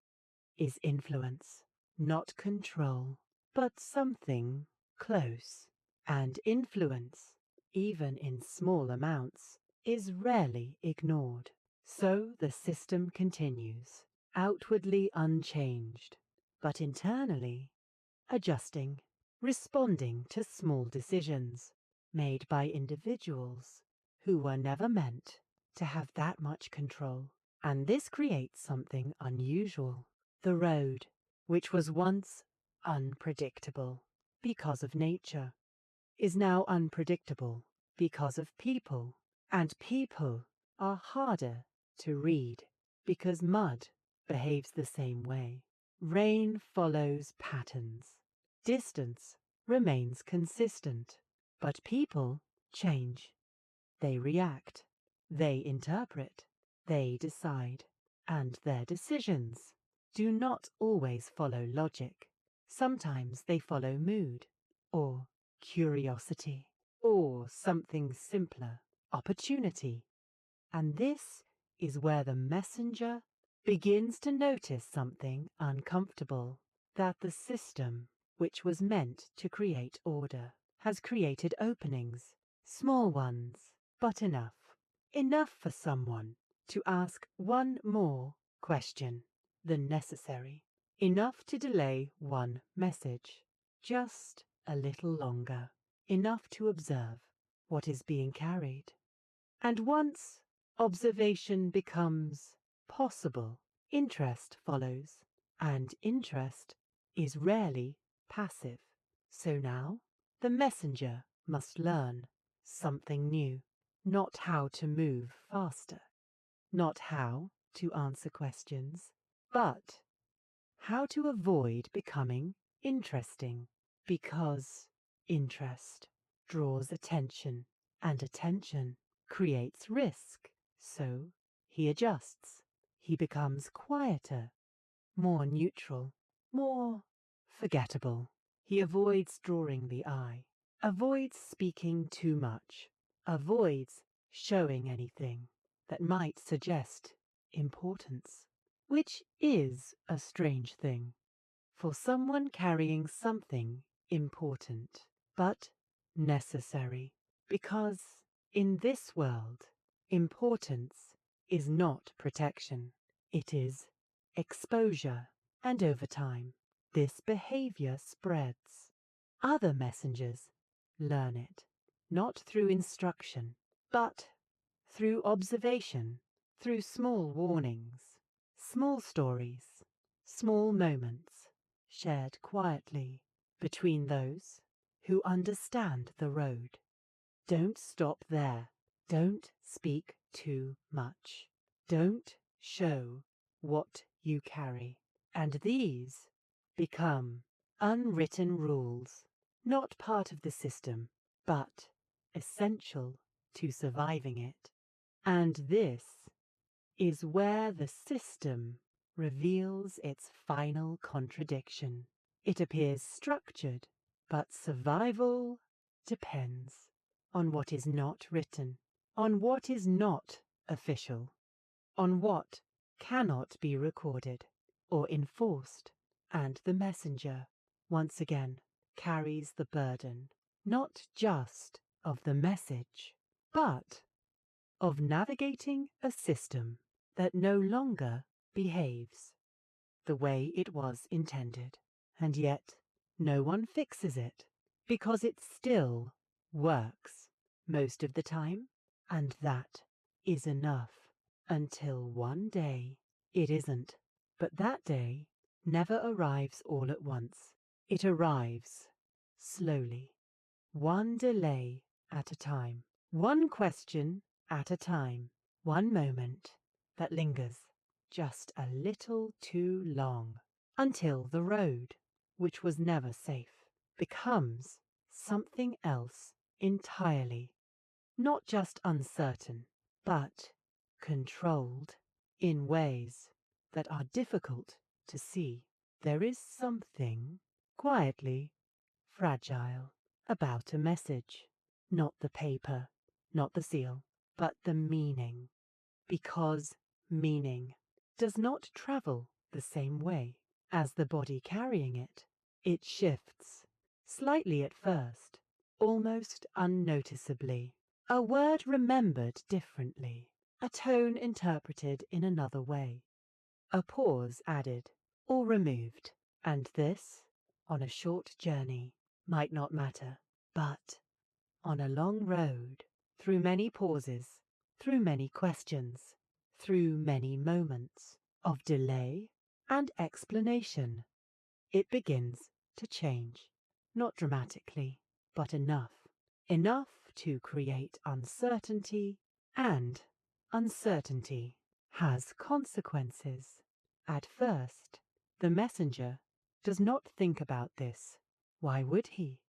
is influence, not control, but something close. And influence, even in small amounts, is rarely ignored. So the system continues, outwardly unchanged, but internally adjusting, responding to small decisions made by individuals who were never meant to have that much control. And this creates something unusual. The road, which was once unpredictable because of nature, is now unpredictable because of people. And people are harder to read because mud behaves the same way. Rain follows patterns. Distance remains consistent. But people change. They react. They interpret. They decide. And their decisions do not always follow logic. Sometimes they follow mood, or curiosity, or something simpler, opportunity. And this is where the messenger begins to notice something uncomfortable, that the system, which was meant to create order, has created openings, small ones, but enough. Enough for someone to ask one more question than necessary. Enough to delay one message, just a little longer. Enough to observe what is being carried. And once observation becomes possible, interest follows, and interest is rarely passive. So now the messenger must learn something new, not how to move faster, not how to answer questions, but how to avoid becoming interesting, because interest draws attention and attention creates risk. So he adjusts. He becomes quieter, more neutral, more forgettable. He avoids drawing the eye, avoids speaking too much, avoids showing anything that might suggest importance, which is a strange thing for someone carrying something important, but necessary, because in this world, importance is not protection, it is exposure, and over time, this behavior spreads. Other messengers learn it, not through instruction, but through observation, through small warnings, small stories, small moments shared quietly between those who understand the road. Don't stop there. Don't speak too much. Don't show what you carry. And these become unwritten rules, not part of the system, but essential to surviving it. And this is where the system reveals its final contradiction. It appears structured, but survival depends on what is not written, on what is not official, on what cannot be recorded or enforced. And the messenger, once again, carries the burden, not just of the message, but of navigating a system that no longer behaves the way it was intended. And yet no one fixes it, because it still works most of the time, and that is enough. Until one day it isn't. But that day never arrives all at once. It arrives slowly, one delay at a time, one question at a time, one moment that lingers just a little too long, until the road, which was never safe, becomes something else entirely, not just uncertain, but controlled in ways that are difficult to see. There is something quietly fragile about a message, not the paper, not the seal, but the meaning, because meaning does not travel the same way as the body carrying it. It shifts, slightly at first, almost unnoticeably. A word remembered differently, a tone interpreted in another way, a pause added or removed, and this, on a short journey, might not matter, but on a long road, through many pauses, through many questions, through many moments of delay and explanation, it begins to change, not dramatically, but enough to create uncertainty, and uncertainty has consequences. At first, the messenger does not think about this. Why would he?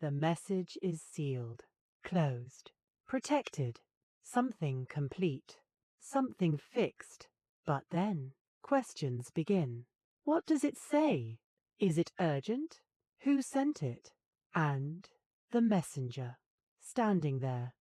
The message is sealed, closed, protected, something complete, something fixed. But then questions begin. What does it say? Is it urgent? Who sent it? And the messenger, standing there,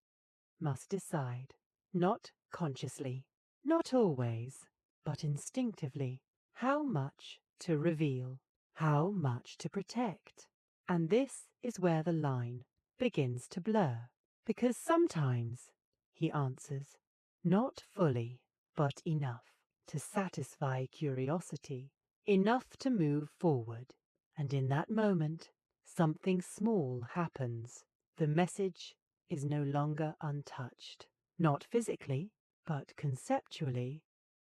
must decide, not consciously, not always, but instinctively, how much to reveal, how much to protect. And this is where the line begins to blur, because sometimes he answers, not fully, but enough to satisfy curiosity, enough to move forward. And in that moment, something small happens. The message is no longer untouched, not physically, but conceptually.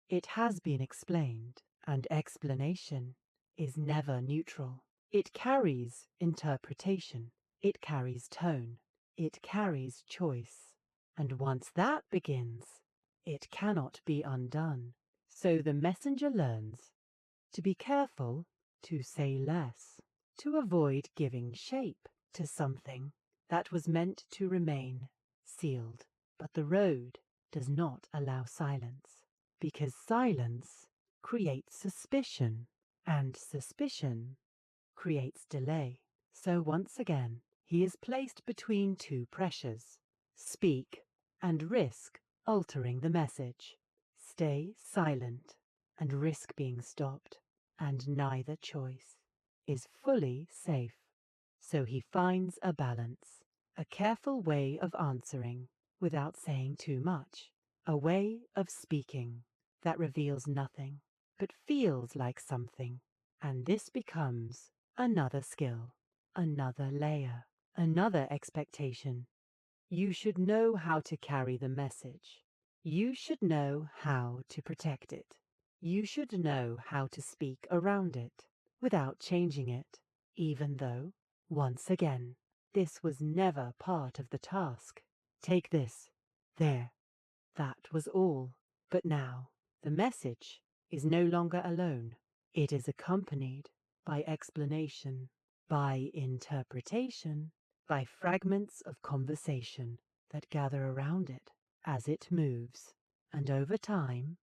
It has been explained, and explanation is never neutral. It carries interpretation. It carries tone. It carries choice. And once that begins, it cannot be undone. So the messenger learns to be careful, to say less, to avoid giving shape to something that was meant to remain sealed. But the road does not allow silence, because silence creates suspicion, and suspicion creates delay. So once again, he is placed between two pressures: speak and risk altering the message, stay silent and risk being stopped, and neither choice is fully safe. So he finds a balance, a careful way of answering without saying too much, a way of speaking that reveals nothing but feels like something, and this becomes another skill, another layer, another expectation. You should know how to carry the message. You should know how to protect it. You should know how to speak around it without changing it, even though, once again, this was never part of the task. Take this. There. That was all. But now, the message is no longer alone. It is accompanied by explanation, by interpretation, by fragments of conversation that gather around it as it moves. And over time,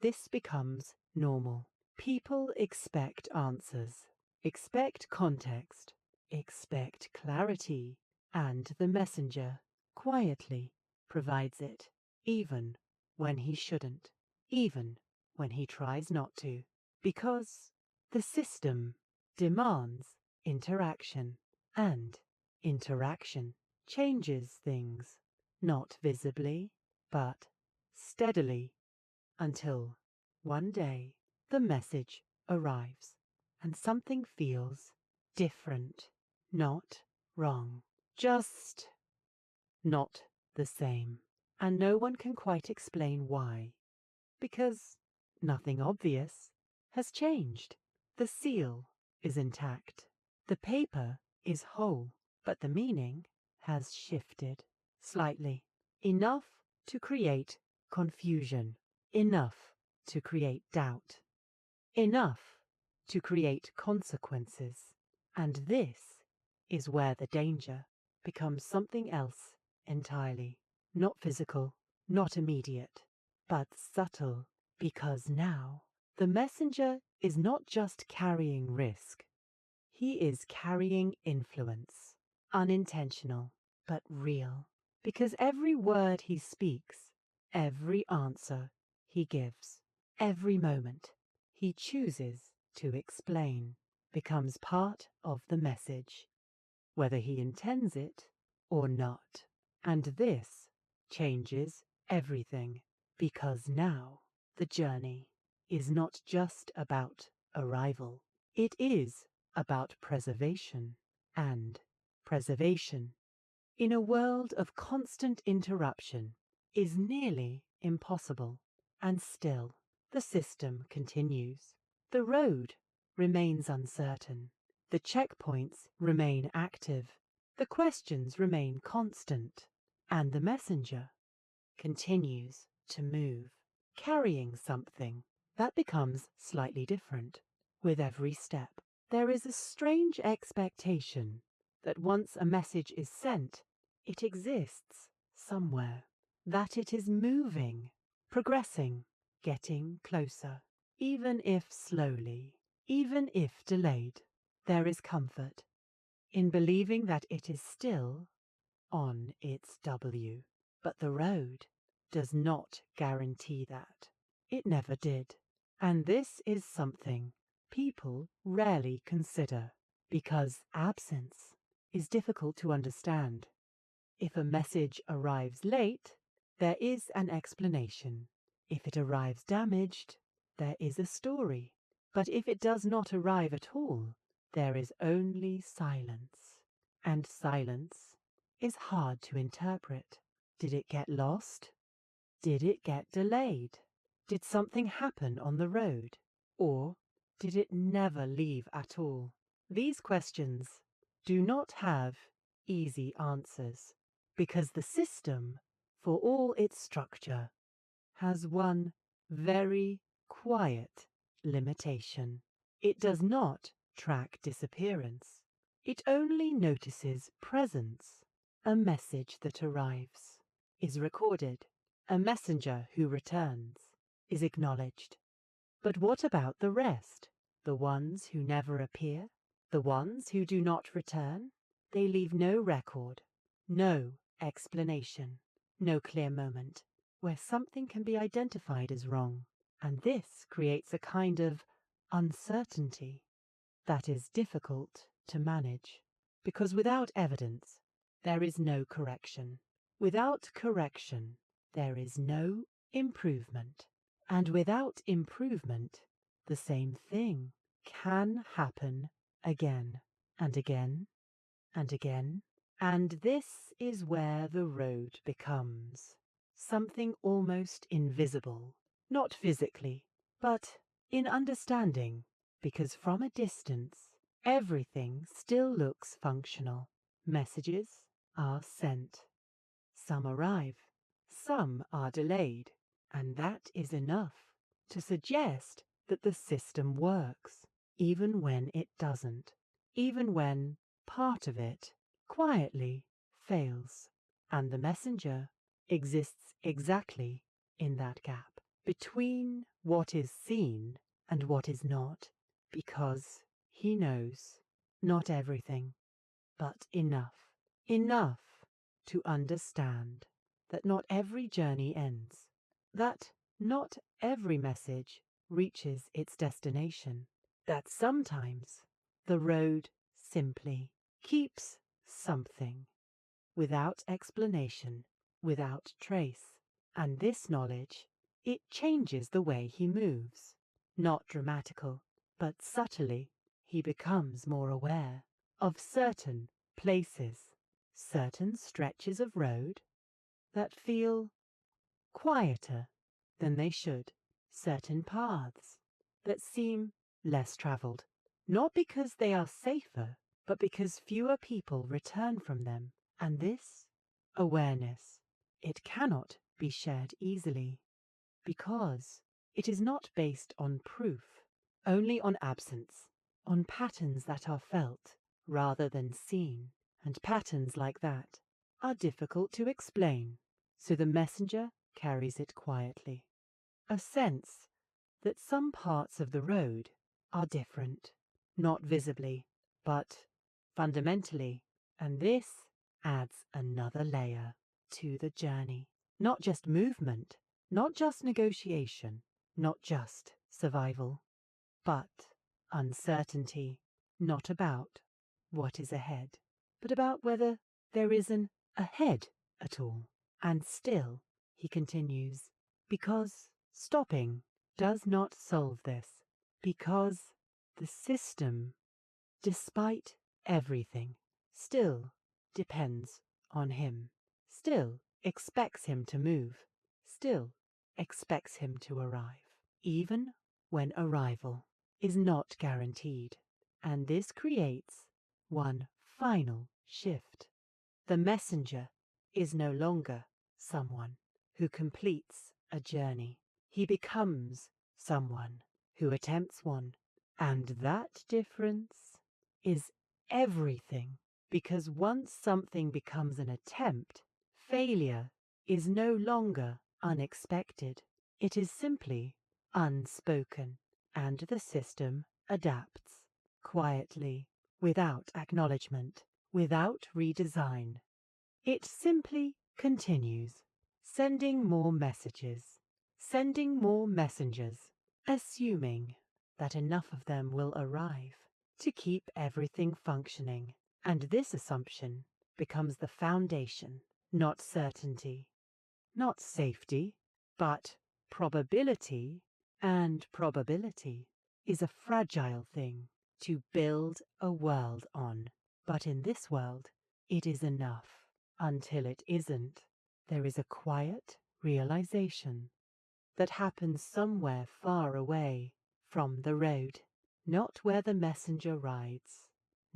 this becomes normal. People expect answers, expect context, expect clarity, and the messenger quietly provides it, even when he shouldn't, even when he tries not to, because the system demands interaction, and interaction changes things, not visibly, but steadily, until one day the message arrives and something feels different, not wrong, just not the same. And no one can quite explain why, because nothing obvious has changed. The seal is intact, the paper is whole, but the meaning has shifted slightly, enough to create confusion, enough to create doubt, enough to create consequences. And this is where the danger becomes something else entirely, not physical, not immediate, but subtle, because now the messenger is not just carrying risk, he is carrying influence, unintentional but real, because every word he speaks, every answer he gives, every moment he chooses to explain becomes part of the message, whether he intends it or not. And this changes everything, because now the journey is not just about arrival, it is about preservation, and preservation in a world of constant interruption is nearly impossible. And still, the system continues. The road remains uncertain. The checkpoints remain active. The questions remain constant. And the messenger continues to move, carrying something that becomes slightly different with every step. There is a strange expectation that once a message is sent, it exists somewhere, that it is moving, progressing, getting closer, even if slowly, even if delayed. There is comfort in believing that it is still on its W. But the road does not guarantee that. It never did. And this is something people rarely consider, because absence is difficult to understand. If a message arrives late, there is an explanation. If it arrives damaged, there is a story. But if it does not arrive at all, there is only silence. And silence is hard to interpret. Did it get lost? Did it get delayed? Did something happen on the road? Or did it never leave at all? These questions do not have easy answers because the system, for all its structure, has one very quiet limitation. It does not track disappearance. It only notices presence. A message that arrives is recorded. A messenger who returns is acknowledged. But what about the rest? The ones who never appear? The ones who do not return? They leave no record, no explanation, no clear moment where something can be identified as wrong. And this creates a kind of uncertainty that is difficult to manage, because without evidence, there is no correction. Without correction, there is no improvement. And without improvement, the same thing can happen again and again and again. And this is where the road becomes something almost invisible, not physically, but in understanding, because from a distance, everything still looks functional. Messages are sent. Some arrive, some are delayed, and that is enough to suggest that the system works, even when it doesn't, even when part of it quietly fails, and the messenger exists exactly in that gap between what is seen and what is not, because he knows not everything, but enough to understand that not every journey ends, that not every message reaches its destination, that sometimes the road simply keeps something without explanation, without trace. And this knowledge, it changes the way he moves. Not dramatical, but subtly he becomes more aware of certain places, certain stretches of road that feel quieter than they should, certain paths that seem less travelled, not because they are safer, but because fewer people return from them. And this awareness, it cannot be shared easily, because it is not based on proof, only on absence, on patterns that are felt rather than seen. And patterns like that are difficult to explain, so the messenger carries it quietly. A sense that some parts of the road are different, not visibly, but fundamentally, and this adds another layer to the journey. Not just movement, not just negotiation, not just survival, but uncertainty, not about what is ahead, but about whether there is an ahead at all. And still, he continues, because stopping does not solve this, because the system, despite everything, still depends on him, still expects him to move, still expects him to arrive, even when arrival is not guaranteed. And this creates one final shift. The messenger is no longer someone who completes a journey. He becomes someone who attempts one. And that difference is everything, because once something becomes an attempt, failure is no longer unexpected. It is simply unspoken, and the system adapts quietly, without acknowledgement, without redesign. It simply continues, sending more messages, sending more messengers, assuming that enough of them will arrive to keep everything functioning. And this assumption becomes the foundation, not certainty, not safety, but probability. And probability is a fragile thing to build a world on. But in this world, it is enough. Until it isn't, there is a quiet realization that happens somewhere far away from the road, not where the messenger rides,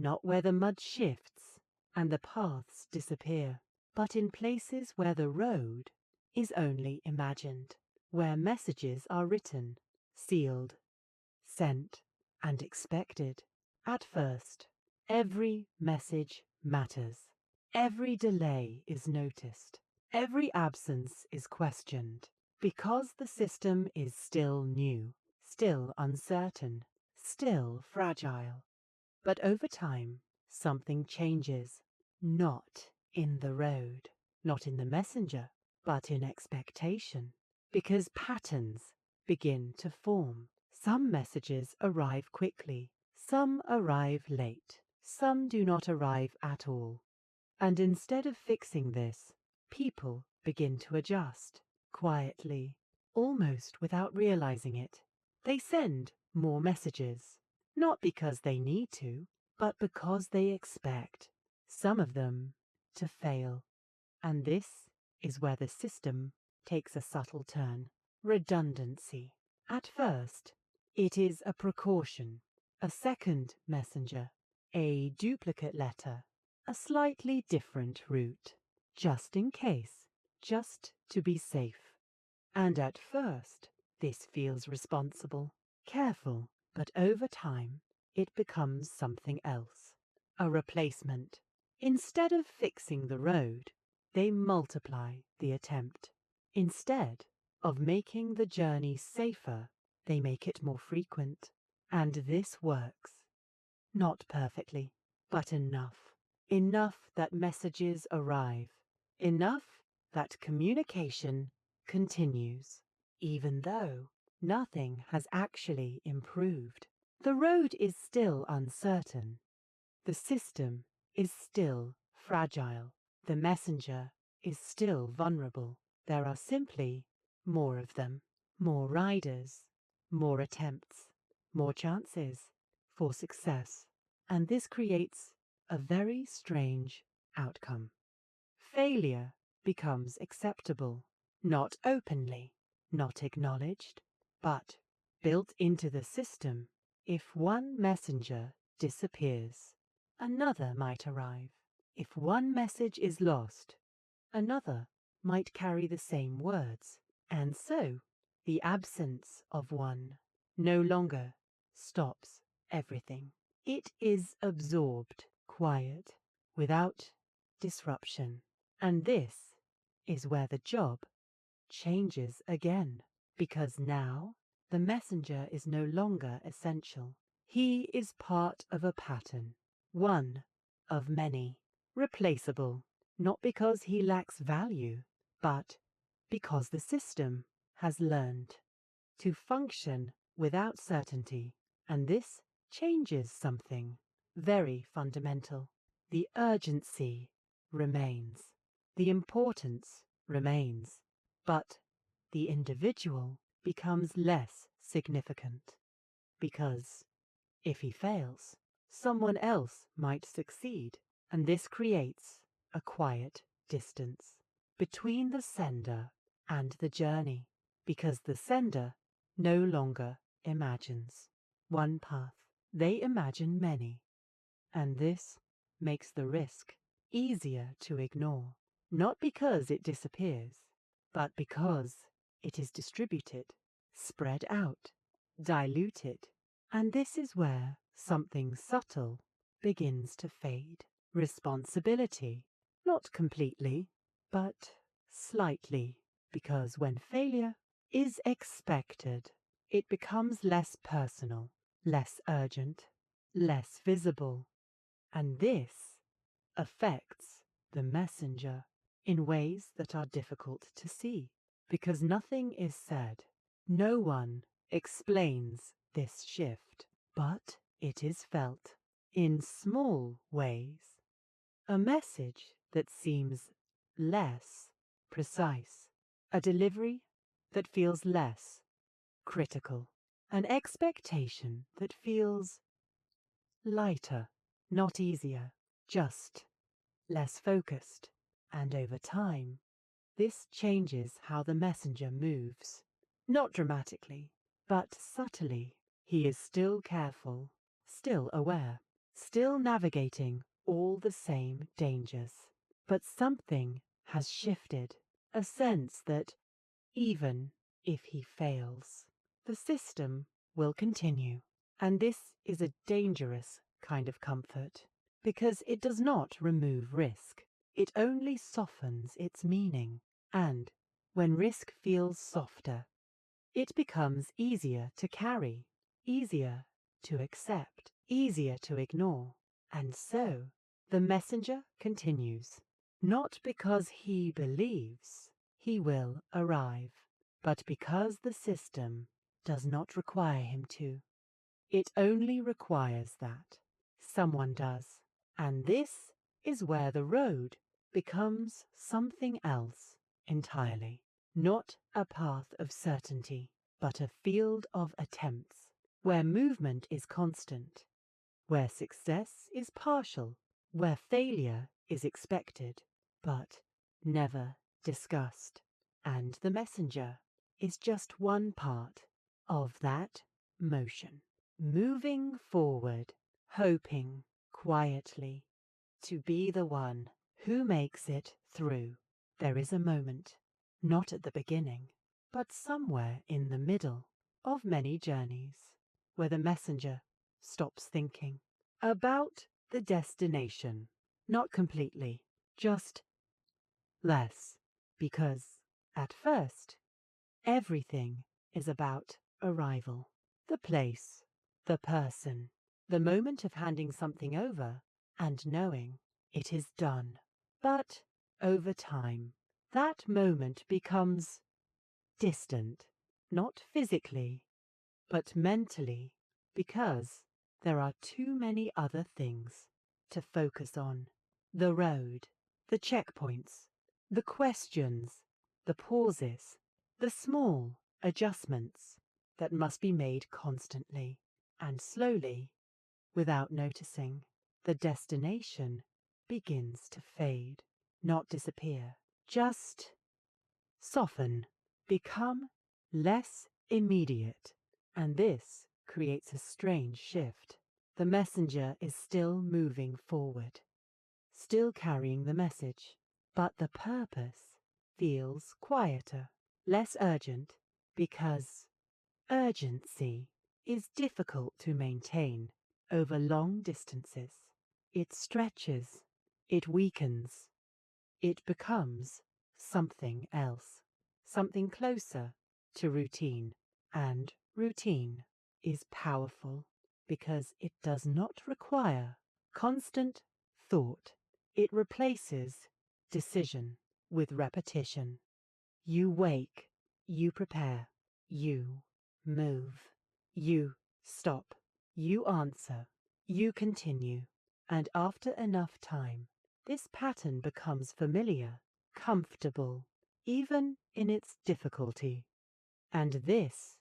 not where the mud shifts and the paths disappear, but in places where the road is only imagined, where messages are written, sealed, sent, and expected. At first, every message matters. Every delay is noticed. Every absence is questioned. Because the system is still new, still uncertain, still fragile. But over time, something changes. Not in the road, not in the messenger, but in expectation. Because patterns begin to form. Some messages arrive quickly, some arrive late, some do not arrive at all. And instead of fixing this, people begin to adjust, quietly, almost without realizing it. They send more messages, not because they need to, but because they expect, some of them, to fail. And this is where the system takes a subtle turn. Redundancy. At first, it is a precaution, a second messenger, a duplicate letter, a slightly different route, just in case, just to be safe. And at first, this feels responsible, careful, but over time, it becomes something else, a replacement. Instead of fixing the road, they multiply the attempt. Instead of making the journey safer, they make it more frequent. And this works. Not perfectly, but enough. Enough that messages arrive. Enough that communication continues, even though nothing has actually improved. The road is still uncertain. The system is still fragile. The messenger is still vulnerable. There are simply more of them, more riders, more attempts, more chances for success. And this creates a very strange outcome. Failure becomes acceptable, not openly, not acknowledged, but built into the system. If one messenger disappears, another might arrive. If one message is lost, another might carry the same words. And so, the absence of one no longer stops everything. It is absorbed, quiet, without disruption. And this is where the job changes again, because now the messenger is no longer essential. He is part of a pattern, one of many, replaceable, not because he lacks value, but because the system has learned to function without certainty, and this changes something very fundamental. The urgency remains, the importance remains, but the individual becomes less significant, because if he fails, someone else might succeed, and this creates a quiet distance between the sender and the journey, because the sender no longer imagines one path. They imagine many, and this makes the risk easier to ignore, not because it disappears, but because it is distributed, spread out, diluted. And this is where something subtle begins to fade. Responsibility, not completely, but slightly, because when failure is expected, it becomes less personal, less urgent, less visible. And this affects the messenger in ways that are difficult to see, because nothing is said. No one explains this shift, but it is felt in small ways. A message that seems less precise, a delivery that feels less critical, an expectation that feels lighter, not easier, just less focused. And over time, this changes how the messenger moves. Not dramatically, but subtly. He is still careful, still aware, still navigating all the same dangers. But something has shifted, a sense that even if he fails, the system will continue. And this is a dangerous kind of comfort, because it does not remove risk. It only softens its meaning. And when risk feels softer, it becomes easier to carry, easier to accept, easier to ignore. And so the messenger continues, not because he believes he will arrive, but because the system does not require him to. It only requires that someone does. And this is where the road becomes something else entirely. Not a path of certainty, but a field of attempts, where movement is constant, where success is partial, where failure is expected, but never discussed. And the messenger is just one part of that motion, moving forward, hoping quietly to be the one who makes it through. There is a moment, not at the beginning, but somewhere in the middle of many journeys, where the messenger stops thinking about the destination. Not completely, just less, because at first, everything is about arrival, the place, the person, the moment of handing something over and knowing it is done. But over time, that moment becomes distant, not physically, but mentally, because there are too many other things to focus on. The road, the checkpoints, the questions, the pauses, the small adjustments that must be made constantly and slowly, without noticing. The destination begins to fade, not disappear, just soften, become less immediate. And this creates a strange shift. The messenger is still moving forward, still carrying the message, but the purpose feels quieter, less urgent, because urgency is difficult to maintain over long distances. It stretches, it weakens, it becomes something else, something closer to routine. And routine is powerful because it does not require constant thought. It replaces decision with repetition. You wake, you prepare, you move, you stop, you answer, you continue. And after enough time, this pattern becomes familiar, comfortable, even in its difficulty. And this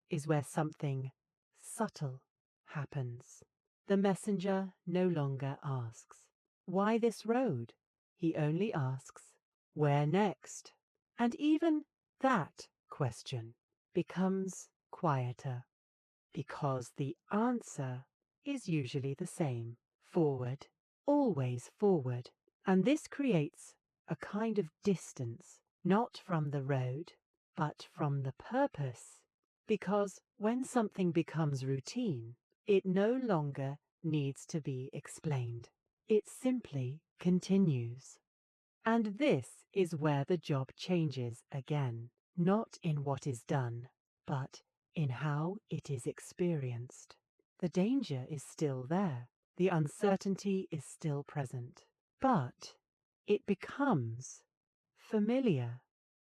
is where something subtle happens. The messenger no longer asks, "Why this road?" He only asks, "Where next?" And even that question becomes quieter, because the answer is usually the same: forward, always forward. And this creates a kind of distance, not from the road, but from the purpose. Because when something becomes routine, it no longer needs to be explained. It simply continues. And this is where the job changes again, not in what is done, but in how it is experienced. The danger is still there, the uncertainty is still present, but it becomes familiar,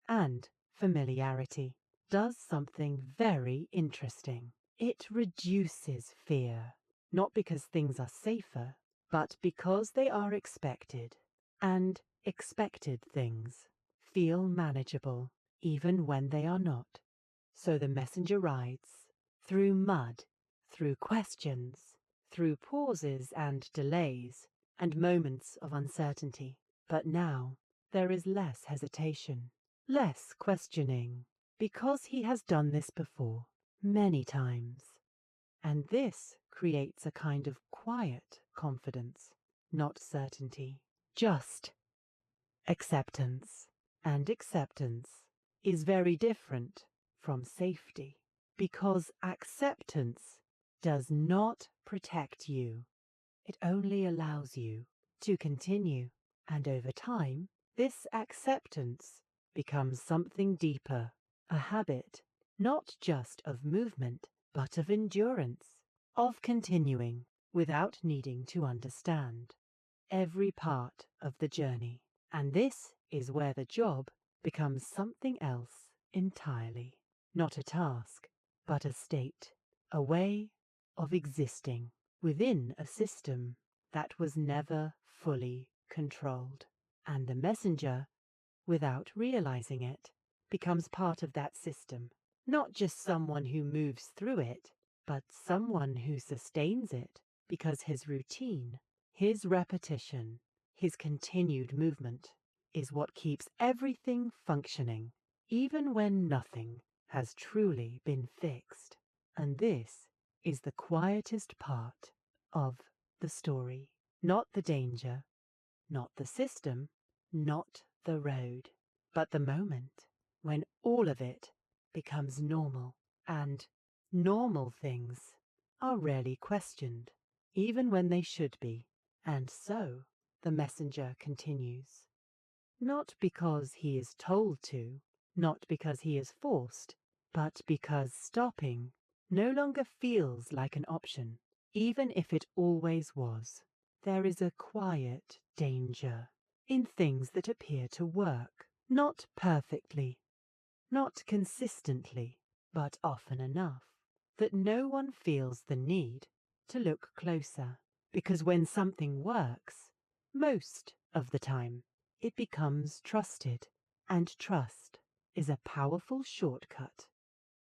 and familiarity does something very interesting. It reduces fear, not because things are safer, but because they are expected. And expected things feel manageable even when they are not. So the messenger rides through mud, through questions, through pauses and delays, and moments of uncertainty. But now there is less hesitation, less questioning, because he has done this before, many times. And this creates a kind of quiet confidence, not certainty, just acceptance. And acceptance is very different from safety, because acceptance does not protect you. It only allows you to continue, and over time, this acceptance becomes something deeper, a habit, not just of movement, but of endurance, of continuing without needing to understand every part of the journey. And this is where the job becomes something else entirely, not a task, but a state, a way of existing within a system that was never fully controlled. And the messenger, without realizing it, becomes part of that system, not just someone who moves through it, but someone who sustains it, because his routine, his repetition, his continued movement is what keeps everything functioning, even when nothing has truly been fixed. And this is the quietest part of the story. Not the danger, not the system, not the road, but the moment when all of it becomes normal. And normal things are rarely questioned, even when they should be. And so the messenger continues, not because he is told to, not because he is forced, but because stopping no longer feels like an option, even if it always was. There is a quiet danger in things that appear to work, not perfectly, not consistently, but often enough that no one feels the need to look closer, because when something works, most of the time, it becomes trusted, and trust is a powerful shortcut.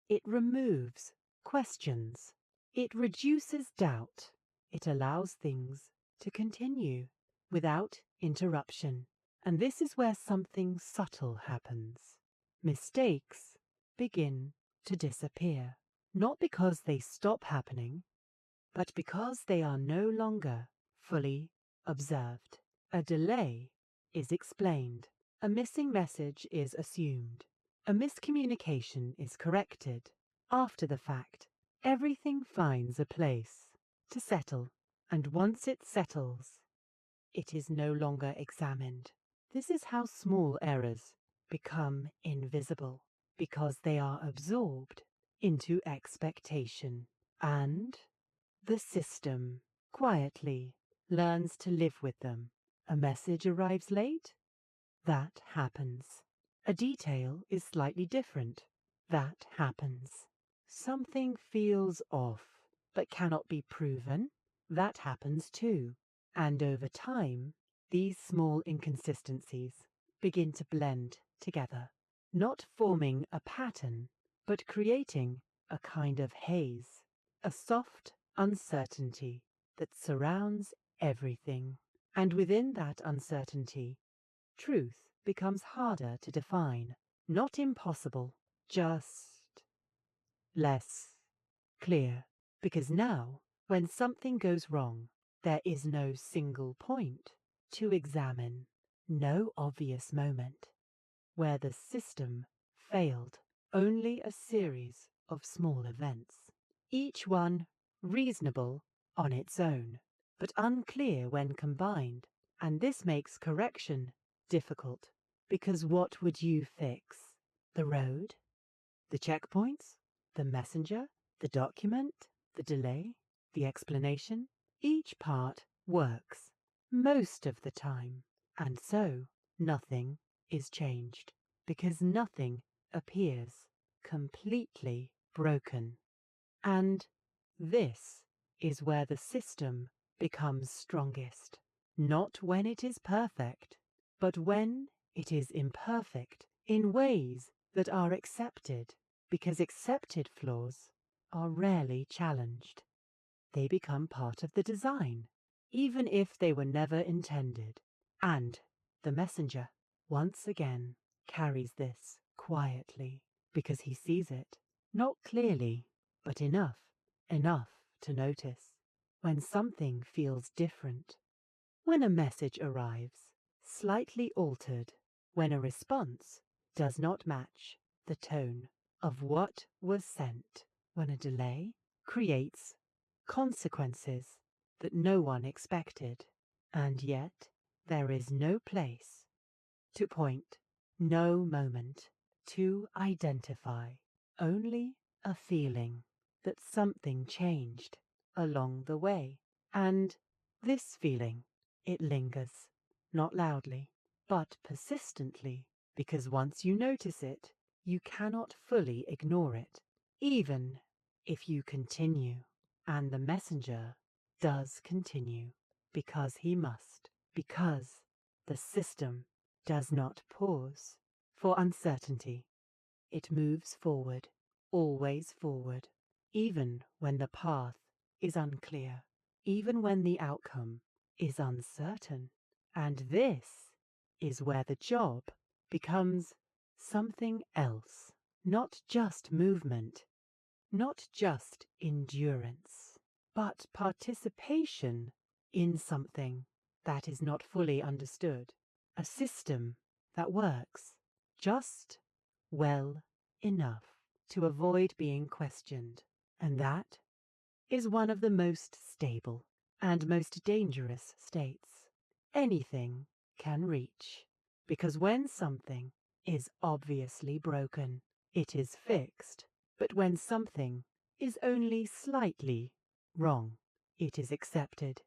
It removes questions, it reduces doubt, it allows things to continue without interruption. And this is where something subtle happens. Mistakes begin to disappear, not because they stop happening, but because they are no longer fully observed. A delay is explained, a missing message is assumed, a miscommunication is corrected. After the fact, everything finds a place to settle, and once it settles, it is no longer examined. This is how small errors become invisible, because they are absorbed into expectation. And the system quietly learns to live with them. A message arrives late? That happens. A detail is slightly different? That happens. Something feels off but cannot be proven? That happens too. And over time, these small inconsistencies begin to blend together, not forming a pattern, but creating a kind of haze, a soft uncertainty that surrounds everything. And within that uncertainty, truth becomes harder to define, not impossible, just less clear. Because now, when something goes wrong, there is no single point to examine, no obvious moment where the system failed, only a series of small events, each one reasonable on its own, but unclear when combined. And this makes correction difficult, because what would you fix? The road? The checkpoints? The messenger? The document? The delay? The explanation? Each part works most of the time, and so nothing is changed, because nothing appears completely broken. And this is where the system becomes strongest, not when it is perfect, but when it is imperfect in ways that are accepted, because accepted flaws are rarely challenged. They become part of the design, even if they were never intended. And the messenger, once again, carries this quietly, because he sees it, not clearly, but enough to notice. when something feels different, when a message arrives, slightly altered, when a response does not match the tone of what was sent, when a delay creates consequences that no one expected, and yet there is no place to point, no moment to identify, only a feeling that something changed along the way. And this feeling, it lingers, not loudly, but persistently, because once you notice it, you cannot fully ignore it, even if you continue. And the messenger does continue, because he must, because the system does not pause for uncertainty. It moves forward, always forward, even when the path is unclear, even when the outcome is uncertain. And this is where the job becomes something else, not just movement, not just endurance, but participation in something that is not fully understood, a system that works just well enough to avoid being questioned. And that is one of the most stable and most dangerous states anything can reach. Because when something is obviously broken, it is fixed. But when something is only slightly wrong, it is accepted.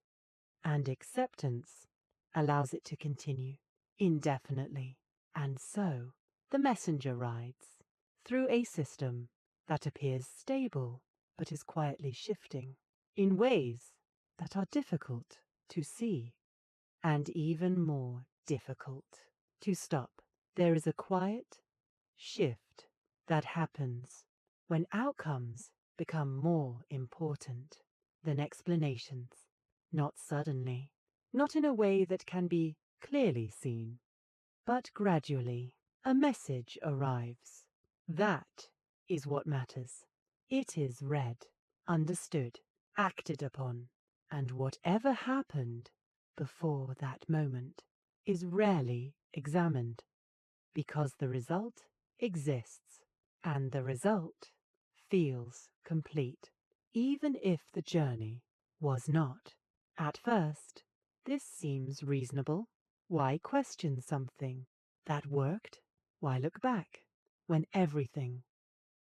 And acceptance allows it to continue indefinitely. And so the messenger rides through a system that appears stable but is quietly shifting in ways that are difficult to see and even more difficult to stop. There is a quiet shift that happens when outcomes become more important than explanations, not suddenly, not in a way that can be clearly seen, but gradually. A message arrives. That is what matters. It is read, understood, acted upon, and whatever happened before that moment is rarely examined, because the result exists, and the result feels complete, even if the journey was not. At first, this seems reasonable. Why question something that worked? Why look back when everything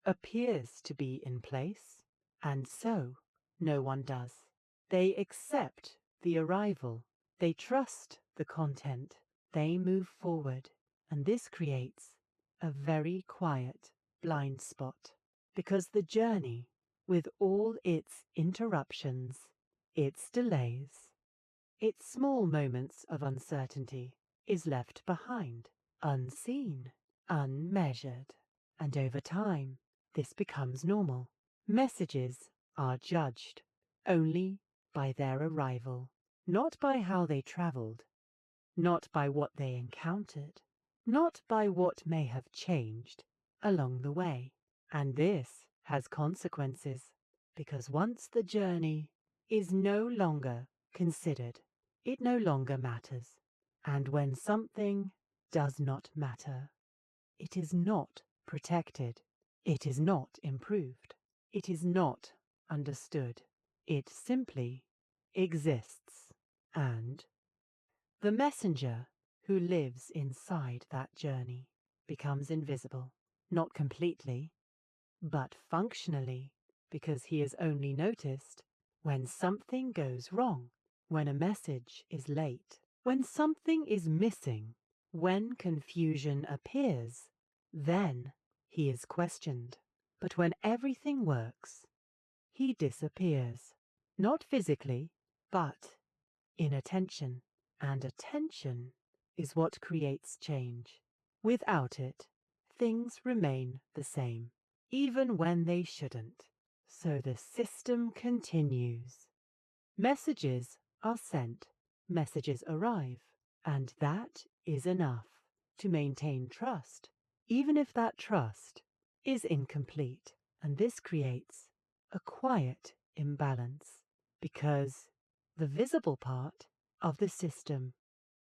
appears to be in place? And so, no one does. They accept the arrival. They trust the content. They move forward. And this creates a very quiet blind spot, because the journey, with all its interruptions, its delays, its small moments of uncertainty, is left behind, unseen, unmeasured. And over time, this becomes normal. Messages are judged only by their arrival, not by how they travelled, not by what they encountered, not by what may have changed along the way. And this has consequences, because once the journey is no longer considered, it no longer matters. And when something does not matter, it is not protected, it is not improved, it is not understood. It simply exists. And the messenger who lives inside that journey becomes invisible, not completely, but functionally, because he is only noticed when something goes wrong, when a message is late, when something is missing, when confusion appears. Then he is questioned. But when everything works, he disappears, not physically, but in attention. And attention is what creates change. Without it, things remain the same, even when they shouldn't. So the system continues. Messages are sent, messages arrive, and that is enough to maintain trust, even if that trust is incomplete. And this creates a quiet imbalance, because the visible part of the system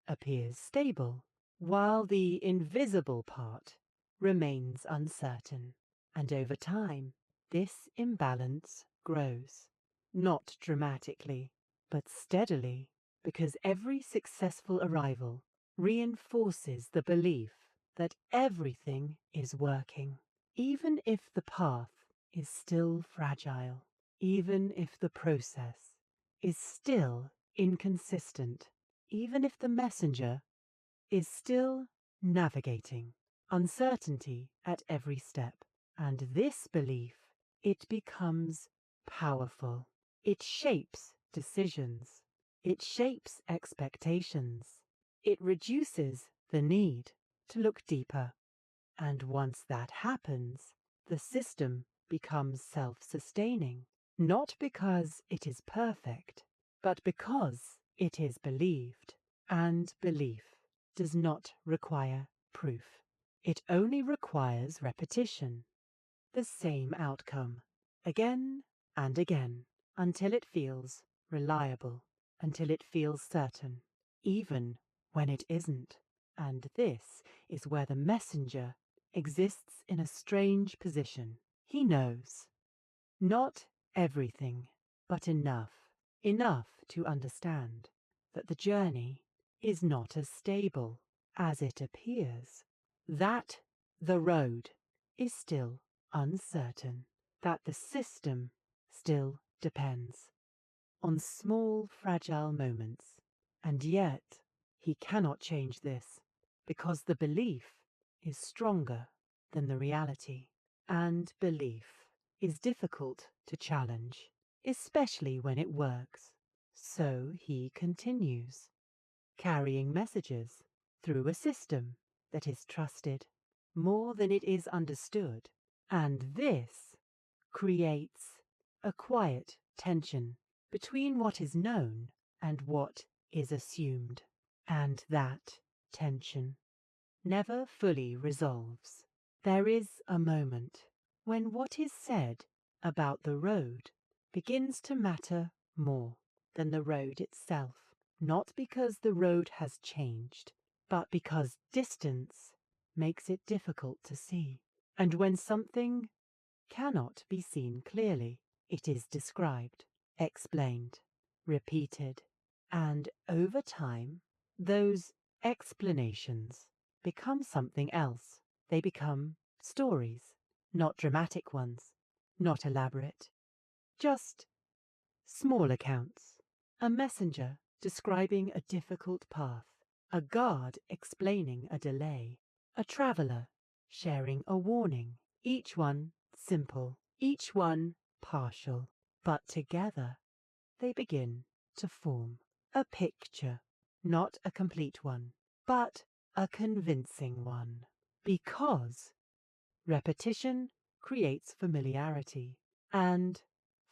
appears stable, while the invisible part remains uncertain. And over time, this imbalance grows, not dramatically, but steadily, because every successful arrival reinforces the belief that everything is working, even if the path is still fragile, even if the process is still inconsistent, even if the messenger is still navigating uncertainty at every step. And this belief, it becomes powerful. It shapes decisions. It shapes expectations. It reduces the need to look deeper. And once that happens, the system becomes self-sustaining, not because it is perfect, but because it is believed. And belief does not require proof. It only requires repetition. The same outcome, again and again, until it feels reliable, until it feels certain, even when it isn't. And this is where the messenger exists in a strange position. He knows not everything, but enough to understand that the journey is not as stable as it appears, that the road is still uncertain, that the system still depends on small, fragile moments. And yet, he cannot change this, because the belief is stronger than the reality, and belief is difficult to challenge, especially when it works. So he continues, carrying messages through a system that is trusted more than it is understood. And this creates a quiet tension between what is known and what is assumed. And that tension never fully resolves. There is a moment when what is said about the road begins to matter more than the road itself, not because the road has changed, but because distance makes it difficult to see. And when something cannot be seen clearly, it is described, explained, repeated, and over time, those explanations become something else. They become stories, not dramatic ones, not elaborate, just small accounts. A messenger describing a difficult path, a guard explaining a delay, a traveller sharing a warning, each one simple, each one partial, but together they begin to form a picture, not a complete one, but a convincing one, because repetition creates familiarity, and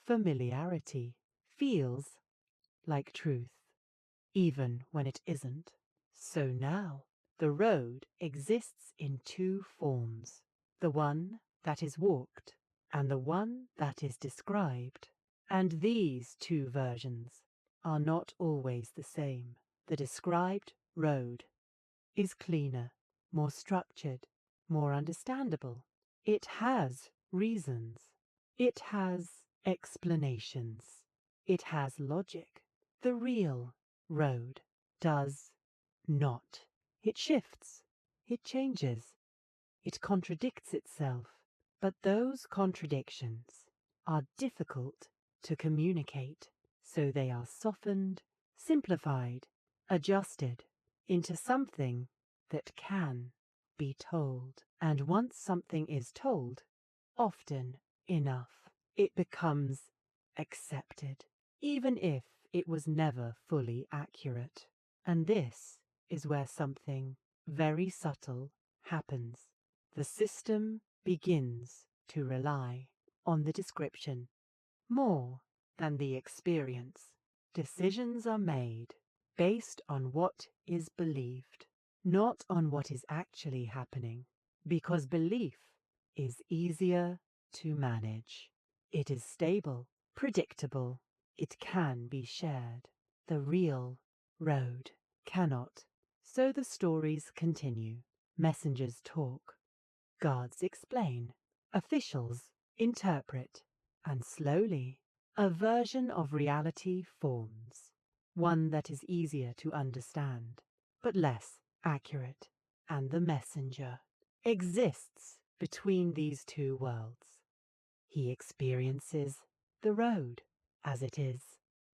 familiarity feels like truth, even when it isn't. So now the road exists in two forms, the one that is walked and the one that is described. And these two versions are not always the same. The described road is cleaner, more structured, more understandable. It has reasons. It has explanations. It has logic. The real road does not. It shifts. It changes. It contradicts itself. But those contradictions are difficult to communicate, so they are softened, simplified, adjusted into something that can be told. And once something is told, often enough, it becomes accepted, even if it was never fully accurate. And this is where something very subtle happens. The system begins to rely on the description more than the experience. Decisions are made based on what is believed, not on what is actually happening, because belief is easier to manage. It is stable, predictable, it can be shared. The real road cannot. So the stories continue. Messengers talk. Guards explain. Officials interpret. And slowly, a version of reality forms. One that is easier to understand, but less accurate. And the messenger exists between these two worlds. He experiences the road as it is,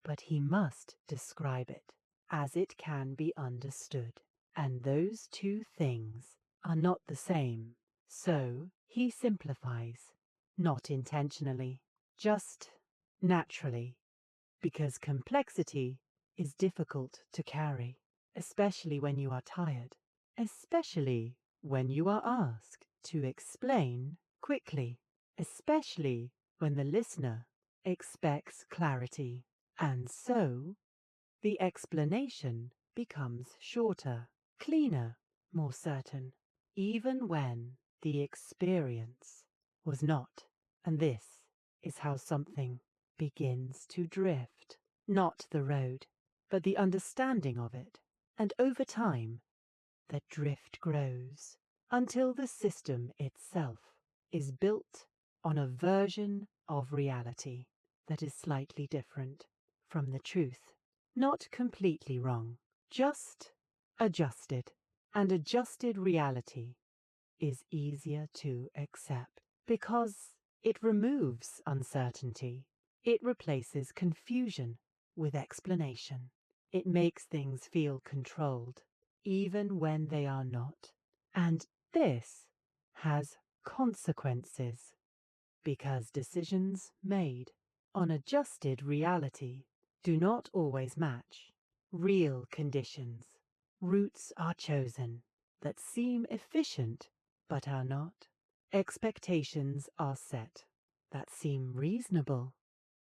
but he must describe it as it can be understood. And those two things are not the same. So he simplifies, not intentionally, just naturally, because complexity is difficult to carry, especially when you are tired, especially when you are asked to explain quickly, especially when the listener expects clarity. And so the explanation becomes shorter, cleaner, more certain, even when the experience was not. And this is how something begins to drift. Not the road, but the understanding of it. And over time, the drift grows until the system itself is built on a version of reality that is slightly different from the truth. Not completely wrong, just adjusted. And adjusted reality is easier to accept because it removes uncertainty. It replaces confusion with explanation. It makes things feel controlled, even when they are not. And this has consequences, because decisions made on adjusted reality do not always match real conditions. Routes are chosen that seem efficient but are not. Expectations are set that seem reasonable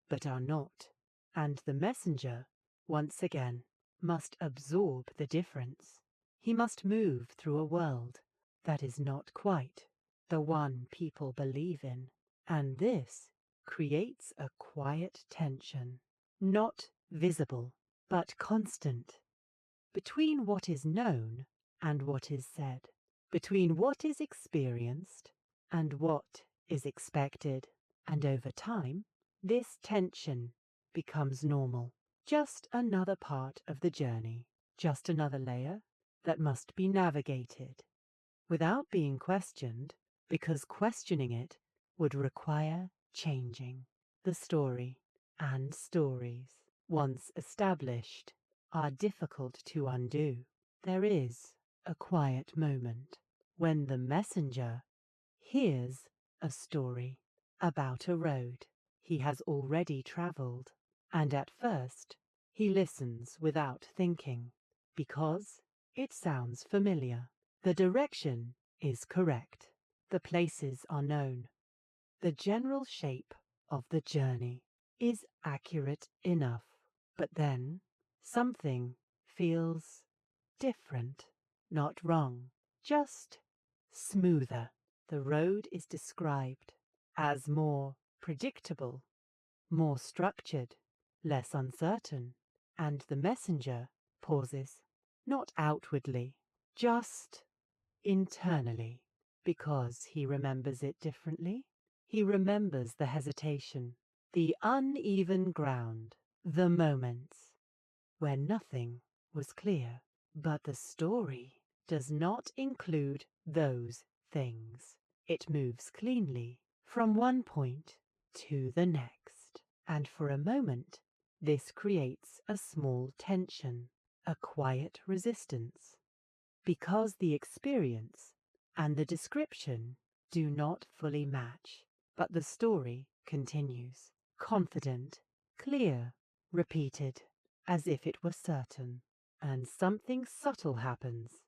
but are not. And the messenger, once again, must absorb the difference. He must move through a world that is not quite the one people believe in. And this creates a quiet tension, not visible, but constant, between what is known and what is said, between what is experienced and what is expected. And over time, this tension becomes normal, just another part of the journey, just another layer that must be navigated without being questioned, because questioning it would require changing. The story and stories, once established, are difficult to undo. There is a quiet moment when the messenger hears a story about a road he has already travelled, and at first he listens without thinking, because it sounds familiar. The direction is correct. The places are known. The general shape of the journey is accurate enough. But then something feels different. Not wrong, just smoother. The road is described as more predictable, more structured, less uncertain. And the messenger pauses, not outwardly, just internally, because he remembers it differently. He remembers the hesitation, the uneven ground, the moments where nothing was clear. But the story does not include those things. It moves cleanly from one point to the next. And for a moment, this creates a small tension, a quiet resistance, because the experience and the description do not fully match. But the story continues, confident, clear, repeated, as if it were certain. And something subtle happens.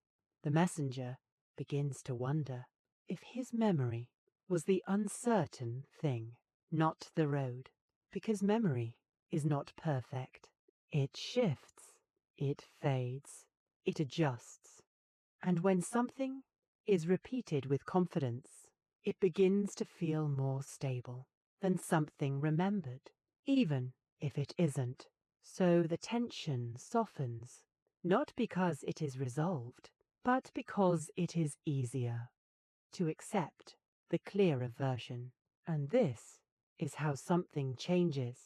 The messenger begins to wonder if his memory was the uncertain thing, not the road, because memory is not perfect. It shifts, it fades, it adjusts. And when something is repeated with confidence, it begins to feel more stable than something remembered, even if it isn't. So the tension softens, not because it is resolved, but because it is easier to accept the clearer version. And this is how something changes,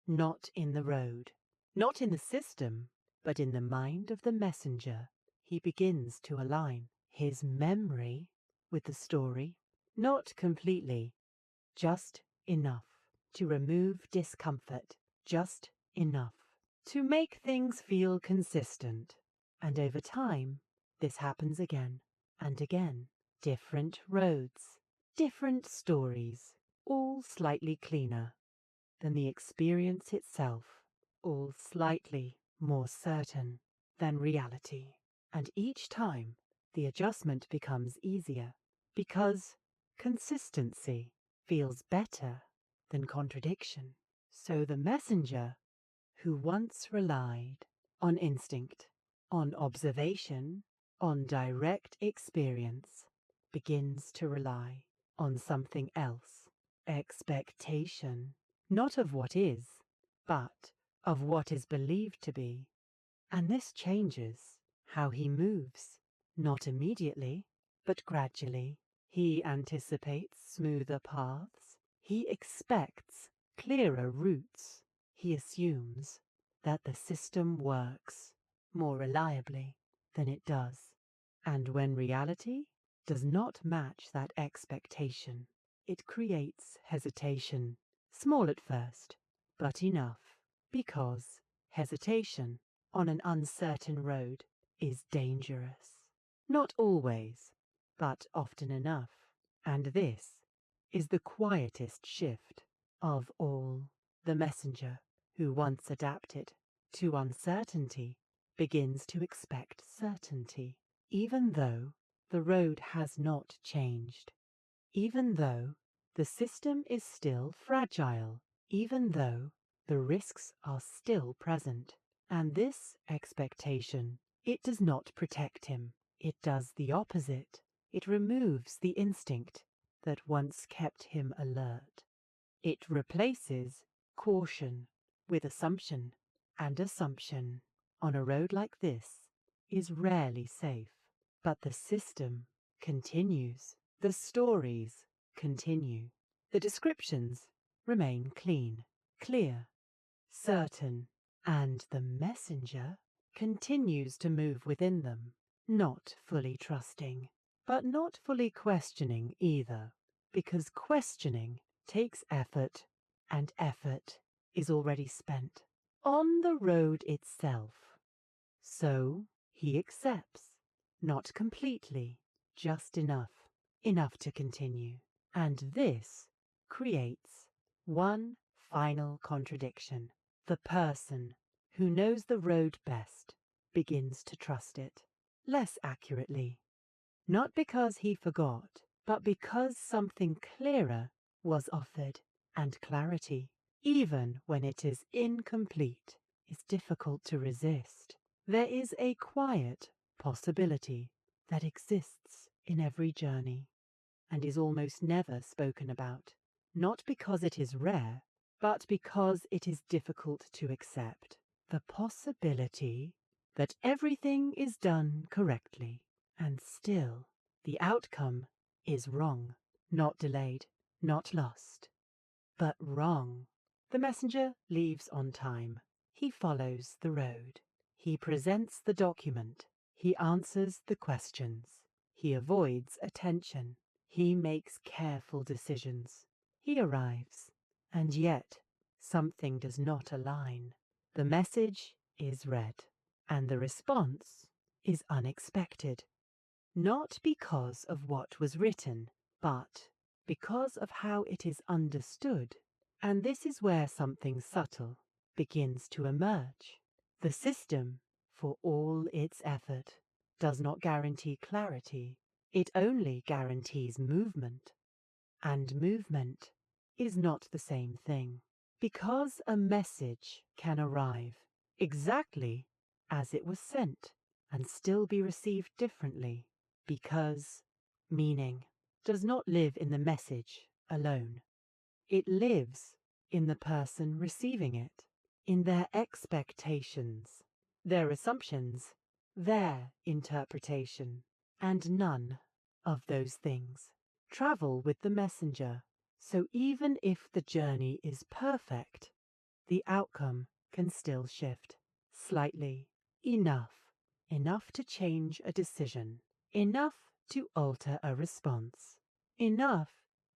not in the road, not in the system, but in the mind of the messenger. He begins to align his memory with the story, not completely, just enough to remove discomfort, just enough to make things feel consistent. And over time, this happens again and again. Different roads, different stories, all slightly cleaner than the experience itself, all slightly more certain than reality. And each time, the adjustment becomes easier because consistency feels better than contradiction. So the messenger, who once relied on instinct, on observation, on direct experience, begins to rely on something else, expectation, not of what is, but of what is believed to be. And this changes how he moves, not immediately, but gradually. He anticipates smoother paths. He expects clearer routes. He assumes that the system works more reliably than it does. And when reality does not match that expectation, it creates hesitation, small at first, but enough, because hesitation on an uncertain road is dangerous. Not always, but often enough. And this is the quietest shift of all. The messenger, who once adapted to uncertainty, begins to expect certainty, even though the road has not changed, even though the system is still fragile, even though the risks are still present. And this expectation, it does not protect him. It does the opposite. It removes the instinct that once kept him alert. It replaces caution with assumption, and assumption on a road like this is rarely safe. But the system continues. The stories continue. The descriptions remain clean, clear, certain, and the messenger continues to move within them, not fully trusting, but not fully questioning either, because questioning takes effort, and effort is already spent on the road itself. So he accepts, not completely, just enough, enough to continue. And this creates one final contradiction. The person who knows the road best begins to trust it less accurately, not because he forgot, but because something clearer was offered, and clarity, even when it is incomplete, is difficult to resist. There is a quiet possibility that exists in every journey and is almost never spoken about, not because it is rare, but because it is difficult to accept. The possibility that everything is done correctly, and still the outcome is wrong, not delayed, not lost, but wrong. The messenger leaves on time. He follows the road. He presents the document. He answers the questions. He avoids attention. He makes careful decisions. He arrives, and yet something does not align. The message is read, and the response is unexpected, not because of what was written, but because of how it is understood. And this is where something subtle begins to emerge. The system, for all its effort, does not guarantee clarity. It only guarantees movement. And movement is not the same thing. Because a message can arrive exactly as it was sent and still be received differently, because meaning does not live in the message alone. It lives in the person receiving it. in their expectations, their assumptions, their interpretation, and none of those things travel with the messenger. So even if the journey is perfect, the outcome can still shift slightly, enough to change a decision, enough to alter a response, enough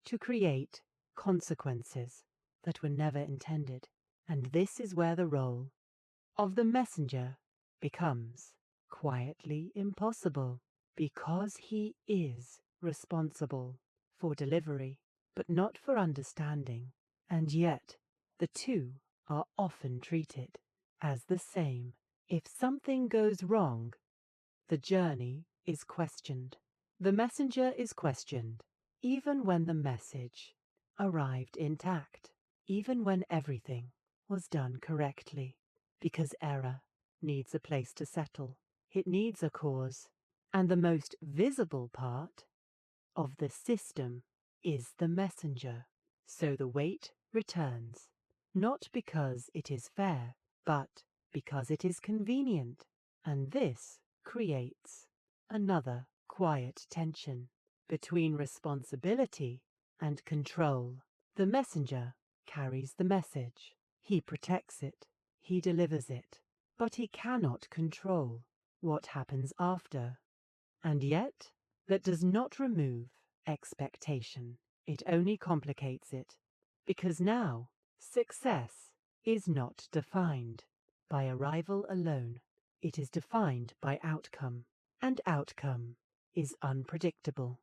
to create consequences that were never intended. And this is where the role of the messenger becomes quietly impossible, because he is responsible for delivery, but not for understanding. And yet, the two are often treated as the same. If something goes wrong, the journey is questioned. The messenger is questioned, even when the message arrived intact, even when everything was done correctly, because error needs a place to settle. It needs a cause, and the most visible part of the system is the messenger. So the weight returns, not because it is fair, but because it is convenient, and this creates another quiet tension between responsibility and control. The messenger carries the message. He protects it. He delivers it. But he cannot control what happens after. And yet, that does not remove expectation. It only complicates it, because now success is not defined by arrival alone. It is defined by outcome, and outcome is unpredictable.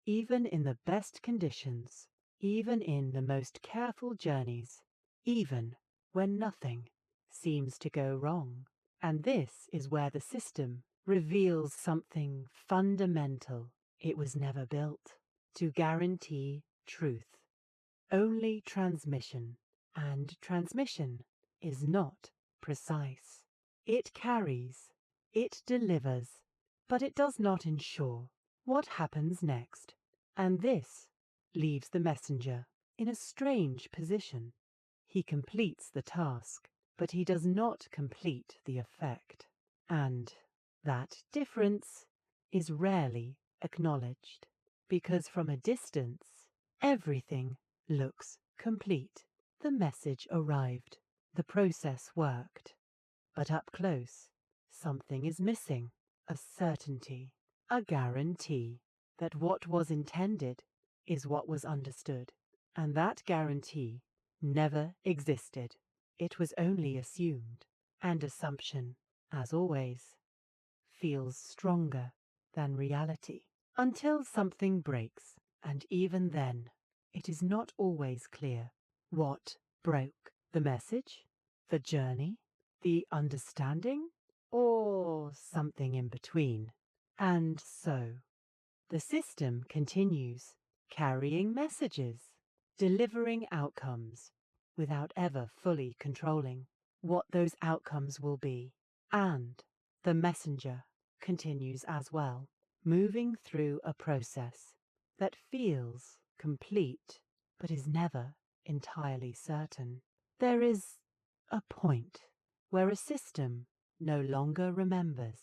Even in the best conditions, even in the most careful journeys, even when nothing seems to go wrong. And this is where the system reveals something fundamental. It was never built to guarantee truth, only transmission, and transmission is not precise. It carries, it delivers, but it does not ensure what happens next. And this leaves the messenger in a strange position. He completes the task, but he does not complete the effect. And that difference is rarely acknowledged, because from a distance, everything looks complete. The message arrived. The process worked. But up close, something is missing. A certainty, a guarantee that what was intended is what was understood. And that guarantee never existed. It was only assumed. And assumption, as always, feels stronger than reality. Until something breaks, and even then, it is not always clear what broke: the message, the journey, the understanding, or something in between. And so, the system continues, carrying messages, delivering outcomes, without ever fully controlling what those outcomes will be. And the messenger continues as well, moving through a process that feels complete, but is never entirely certain. There is a point where a system no longer remembers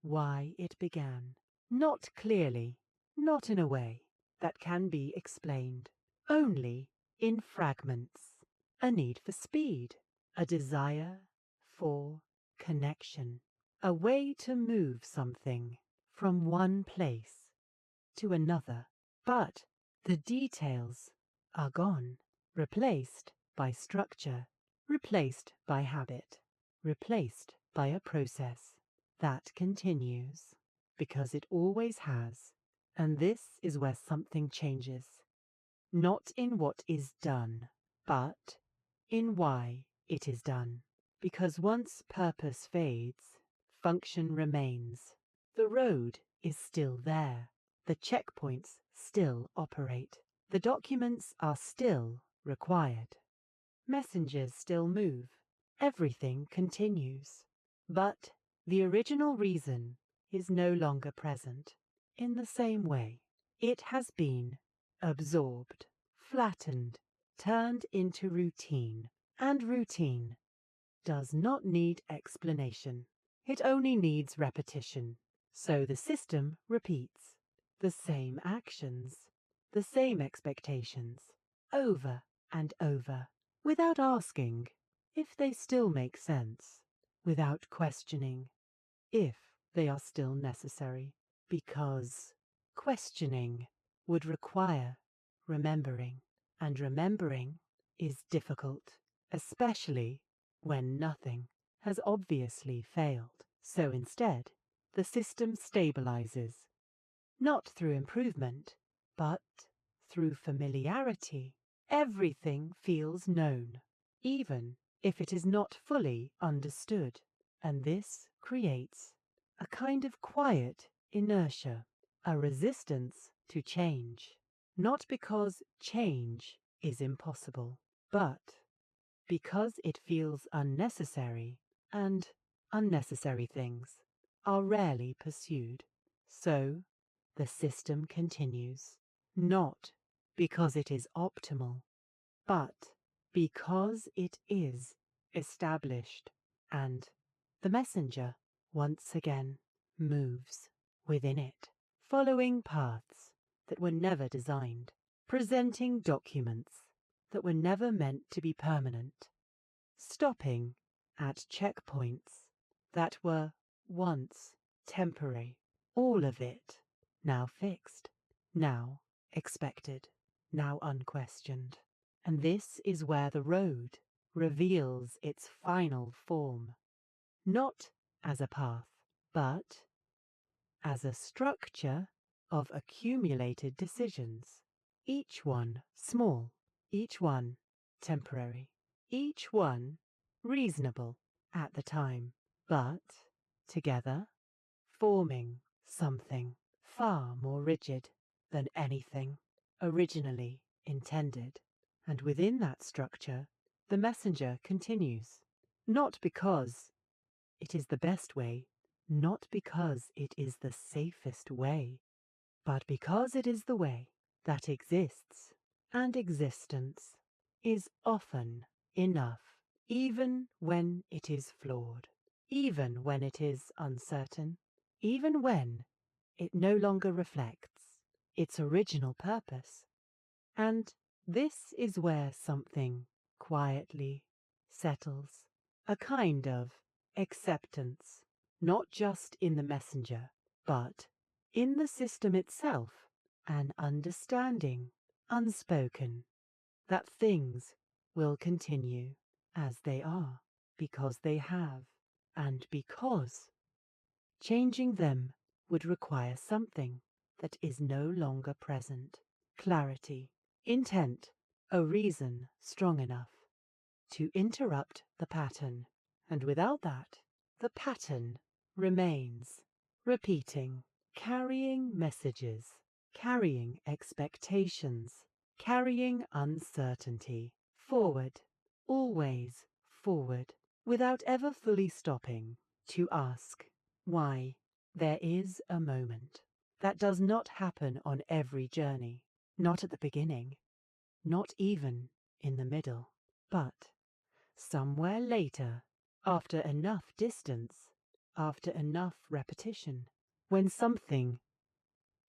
why it began. Not clearly, not in a way that can be explained, only in fragments. A need for speed, a desire for connection, a way to move something from one place to another. But the details are gone, replaced by structure, replaced by habit, replaced by a process that continues, because it always has. And this is where something changes, not in what is done, but in why it is done. Because once purpose fades, function remains. The road is still there. The checkpoints still operate. The documents are still required. Messengers still move. Everything continues. But the original reason is no longer present in the same way. It has been absorbed, flattened, turned into routine. And routine does not need explanation. It only needs repetition. So the system repeats the same actions, the same expectations, over and over, without asking if they still make sense, without questioning if they are still necessary, because questioning would require remembering, and remembering is difficult, especially when nothing has obviously failed. So instead, the system stabilizes, not through improvement, but through familiarity. Everything feels known, even if it is not fully understood, and this creates a kind of quiet inertia, a resistance to change, not because change is impossible, but because it feels unnecessary, and unnecessary things are rarely pursued. So the system continues, not because it is optimal, but because it is established, and the messenger once again moves within it, following paths that were never designed, presenting documents that were never meant to be permanent, stopping at checkpoints that were once temporary, all of it now fixed, now expected, now unquestioned. And this is where the road reveals its final form, not as a path, but as a structure of accumulated decisions, each one small, each one temporary, each one reasonable at the time, but together forming something far more rigid than anything originally intended. And within that structure, the messenger continues, not because it is the best way, not because it is the safest way, but because it is the way that exists, and existence is often enough, even when it is flawed, even when it is uncertain, even when it no longer reflects its original purpose. And this is where something quietly settles, a kind of acceptance, not just in the messenger, but in the system itself, an understanding, unspoken, that things will continue as they are, because they have, and because changing them would require something that is no longer present, clarity, intent, a reason strong enough to interrupt the pattern, and without that, the pattern remains, repeating, carrying messages, carrying expectations, carrying uncertainty, forward, always forward, without ever fully stopping to ask why. There is a moment that does not happen on every journey, not at the beginning, not even in the middle, but somewhere later, after enough distance, after enough repetition, when something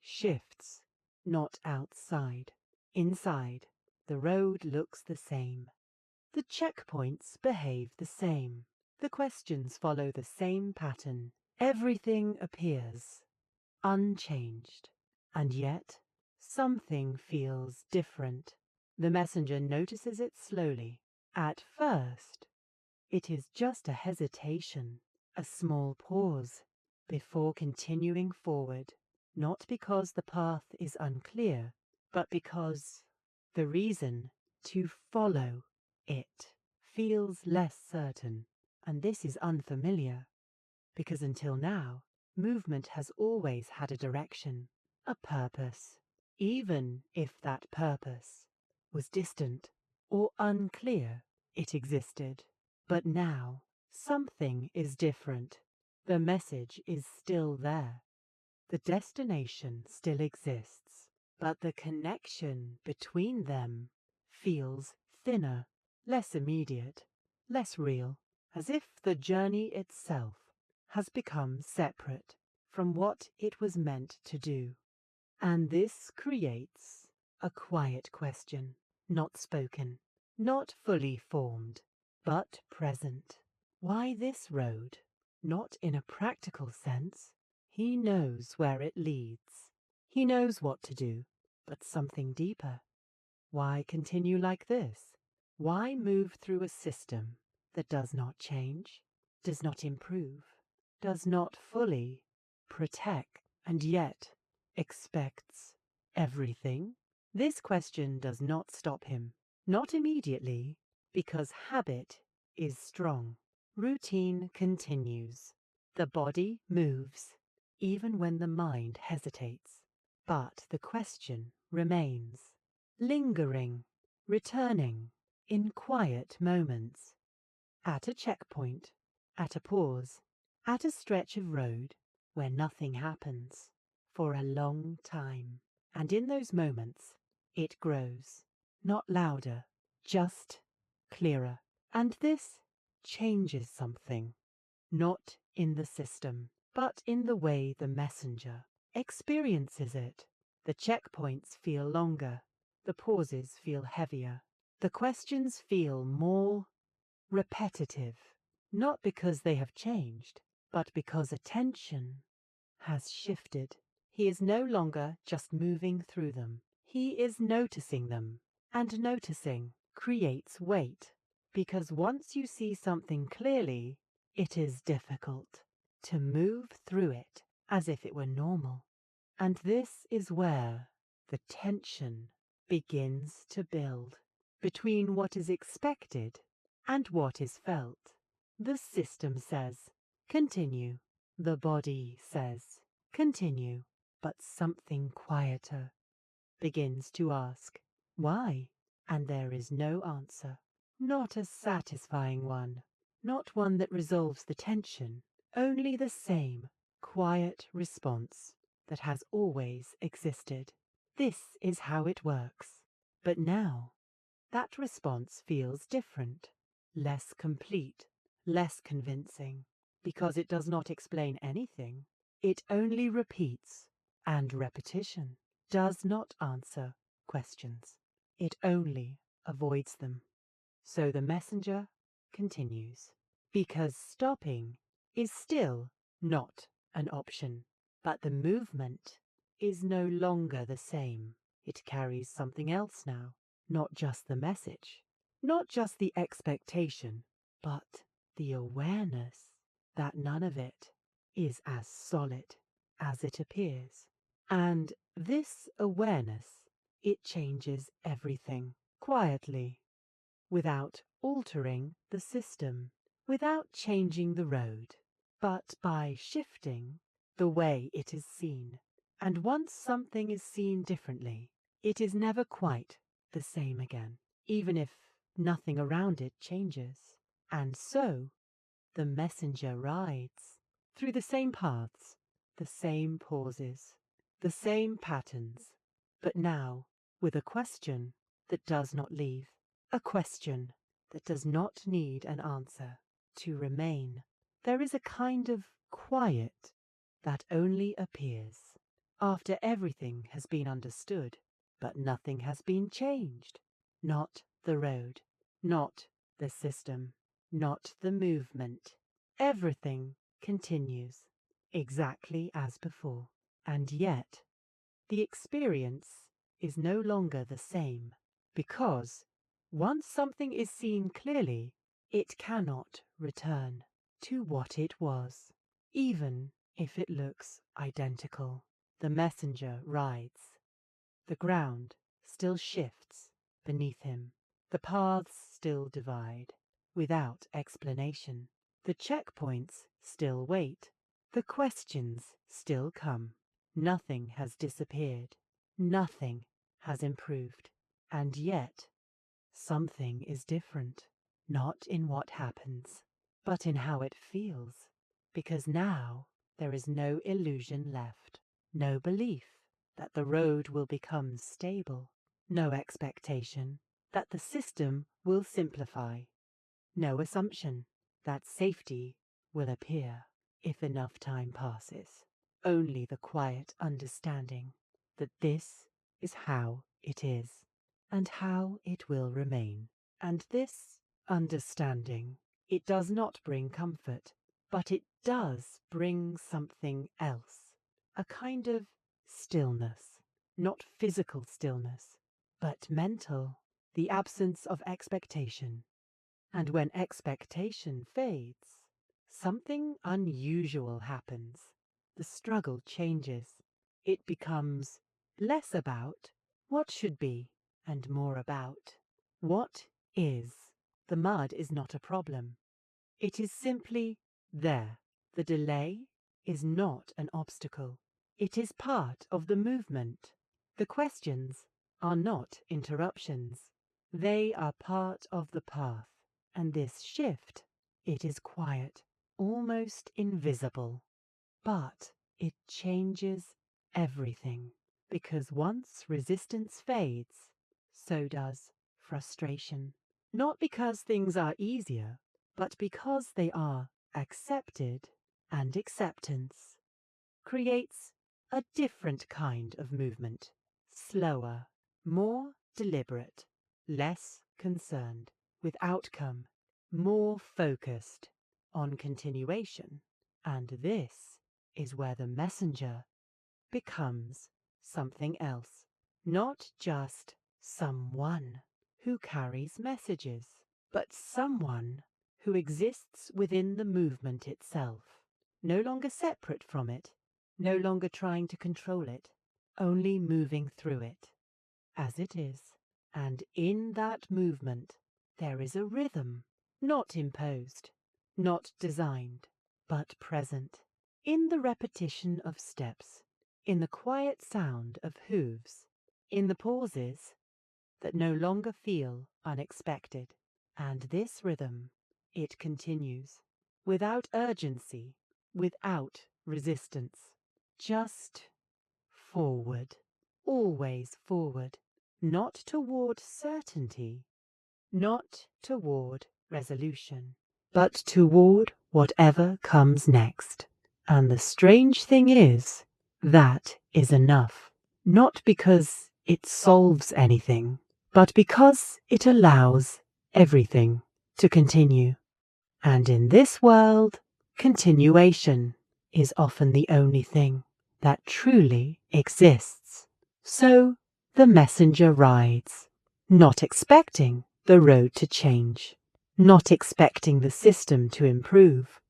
shifts, not outside, inside, the road looks the same. The checkpoints behave the same. The questions follow the same pattern. Everything appears unchanged, and yet something feels different. The messenger notices it slowly. At first, it is just a hesitation, a small pause, before continuing forward, not because the path is unclear, but because the reason to follow it feels less certain. And this is unfamiliar, because until now, movement has always had a direction, a purpose, even if that purpose was distant or unclear, it existed. But now, something is different. The message is still there. The destination still exists, but the connection between them feels thinner, less immediate, less real, as if the journey itself has become separate from what it was meant to do. And this creates a quiet question, not spoken, not fully formed, but present. Why this road? Not in a practical sense. He knows where it leads. He knows what to do, but something deeper. Why continue like this? Why move through a system that does not change, does not improve, does not fully protect, and yet expects everything? This question does not stop him, not immediately, because habit is strong. Routine continues. The body moves, even when the mind hesitates. But the question remains, lingering, returning, in quiet moments. At a checkpoint, at a pause, at a stretch of road where nothing happens for a long time. And in those moments, it grows, not louder, just clearer. And this changes something, not in the system, but in the way the messenger experiences it. The checkpoints feel longer, the pauses feel heavier, the questions feel more repetitive, not because they have changed, but because attention has shifted. He is no longer just moving through them. He is noticing them, and noticing creates weight, because once you see something clearly, it is difficult to move through it as if it were normal. And this is where the tension begins to build between what is expected and what is felt. The system says, continue. The body says, continue. But something quieter begins to ask, why? And there is no answer. Not a satisfying one. Not one that resolves the tension. Only the same quiet response that has always existed. This is how it works. But now, that response feels different, less complete, less convincing, because it does not explain anything. It only repeats, and repetition does not answer questions. It only avoids them. So the messenger continues, because stopping is still not an option, but the movement is no longer the same. It carries something else now, not just the message, not just the expectation, but the awareness that none of it is as solid as it appears. And this awareness, it changes everything quietly, without altering the system, without changing the road, but by shifting the way it is seen. And once something is seen differently, it is never quite the same again, even if nothing around it changes. And so the messenger rides through the same paths, the same pauses, the same patterns, but now with a question that does not leave, a question that does not need an answer to remain. There is a kind of quiet that only appears after everything has been understood, but nothing has been changed. Not the road, not the system, not the movement. Everything continues exactly as before, and yet the experience is no longer the same, because once something is seen clearly, it cannot return to what it was, even if it looks identical. The messenger rides. The ground still shifts beneath him. The paths still divide, without explanation. The checkpoints still wait. The questions still come. Nothing has disappeared. Nothing has improved. And yet, something is different. Not in what happens, but in how it feels. Because now there is no illusion left. No belief that the road will become stable. No expectation that the system will simplify. No assumption that safety will appear if enough time passes. Only the quiet understanding that this is how it is and how it will remain. And this understanding, it does not bring comfort, but it does bring something else, a kind of stillness, not physical stillness, but mental, the absence of expectation. And when expectation fades, something unusual happens. The struggle changes. It becomes less about what should be and more about what is. The mud is not a problem. It is simply there. The delay is not an obstacle. It is part of the movement. The questions are not interruptions. They are part of the path. And this shift, it is quiet, almost invisible. But it changes everything. Because once resistance fades, so does frustration. Not because things are easier, but because they are accepted, and acceptance creates a different kind of movement, slower, more deliberate, less concerned with outcome, more focused on continuation. And this is where the messenger becomes something else, not just someone who carries messages, but someone who exists within the movement itself, no longer separate from it, no longer trying to control it, only moving through it as it is. And in that movement there is a rhythm, not imposed, not designed, but present, in the repetition of steps, in the quiet sound of hooves, in the pauses that no longer feel unexpected. And this rhythm, it continues, without urgency, without resistance, just forward, always forward, not toward certainty, not toward resolution, but toward whatever comes next. And the strange thing is, that is enough, not because it solves anything, but because it allows everything to continue. And in this world, continuation is often the only thing that truly exists. So the messenger rides, not expecting the road to change, not expecting the system to improve,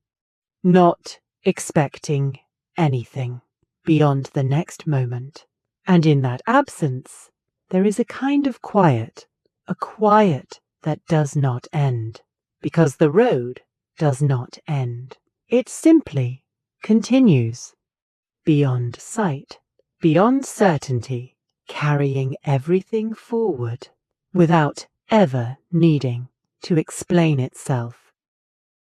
not expecting anything beyond the next moment. And in that absence, there is a kind of quiet, a quiet that does not end, because the road does not end. It simply continues, beyond sight, beyond certainty, carrying everything forward, without ever needing to explain itself.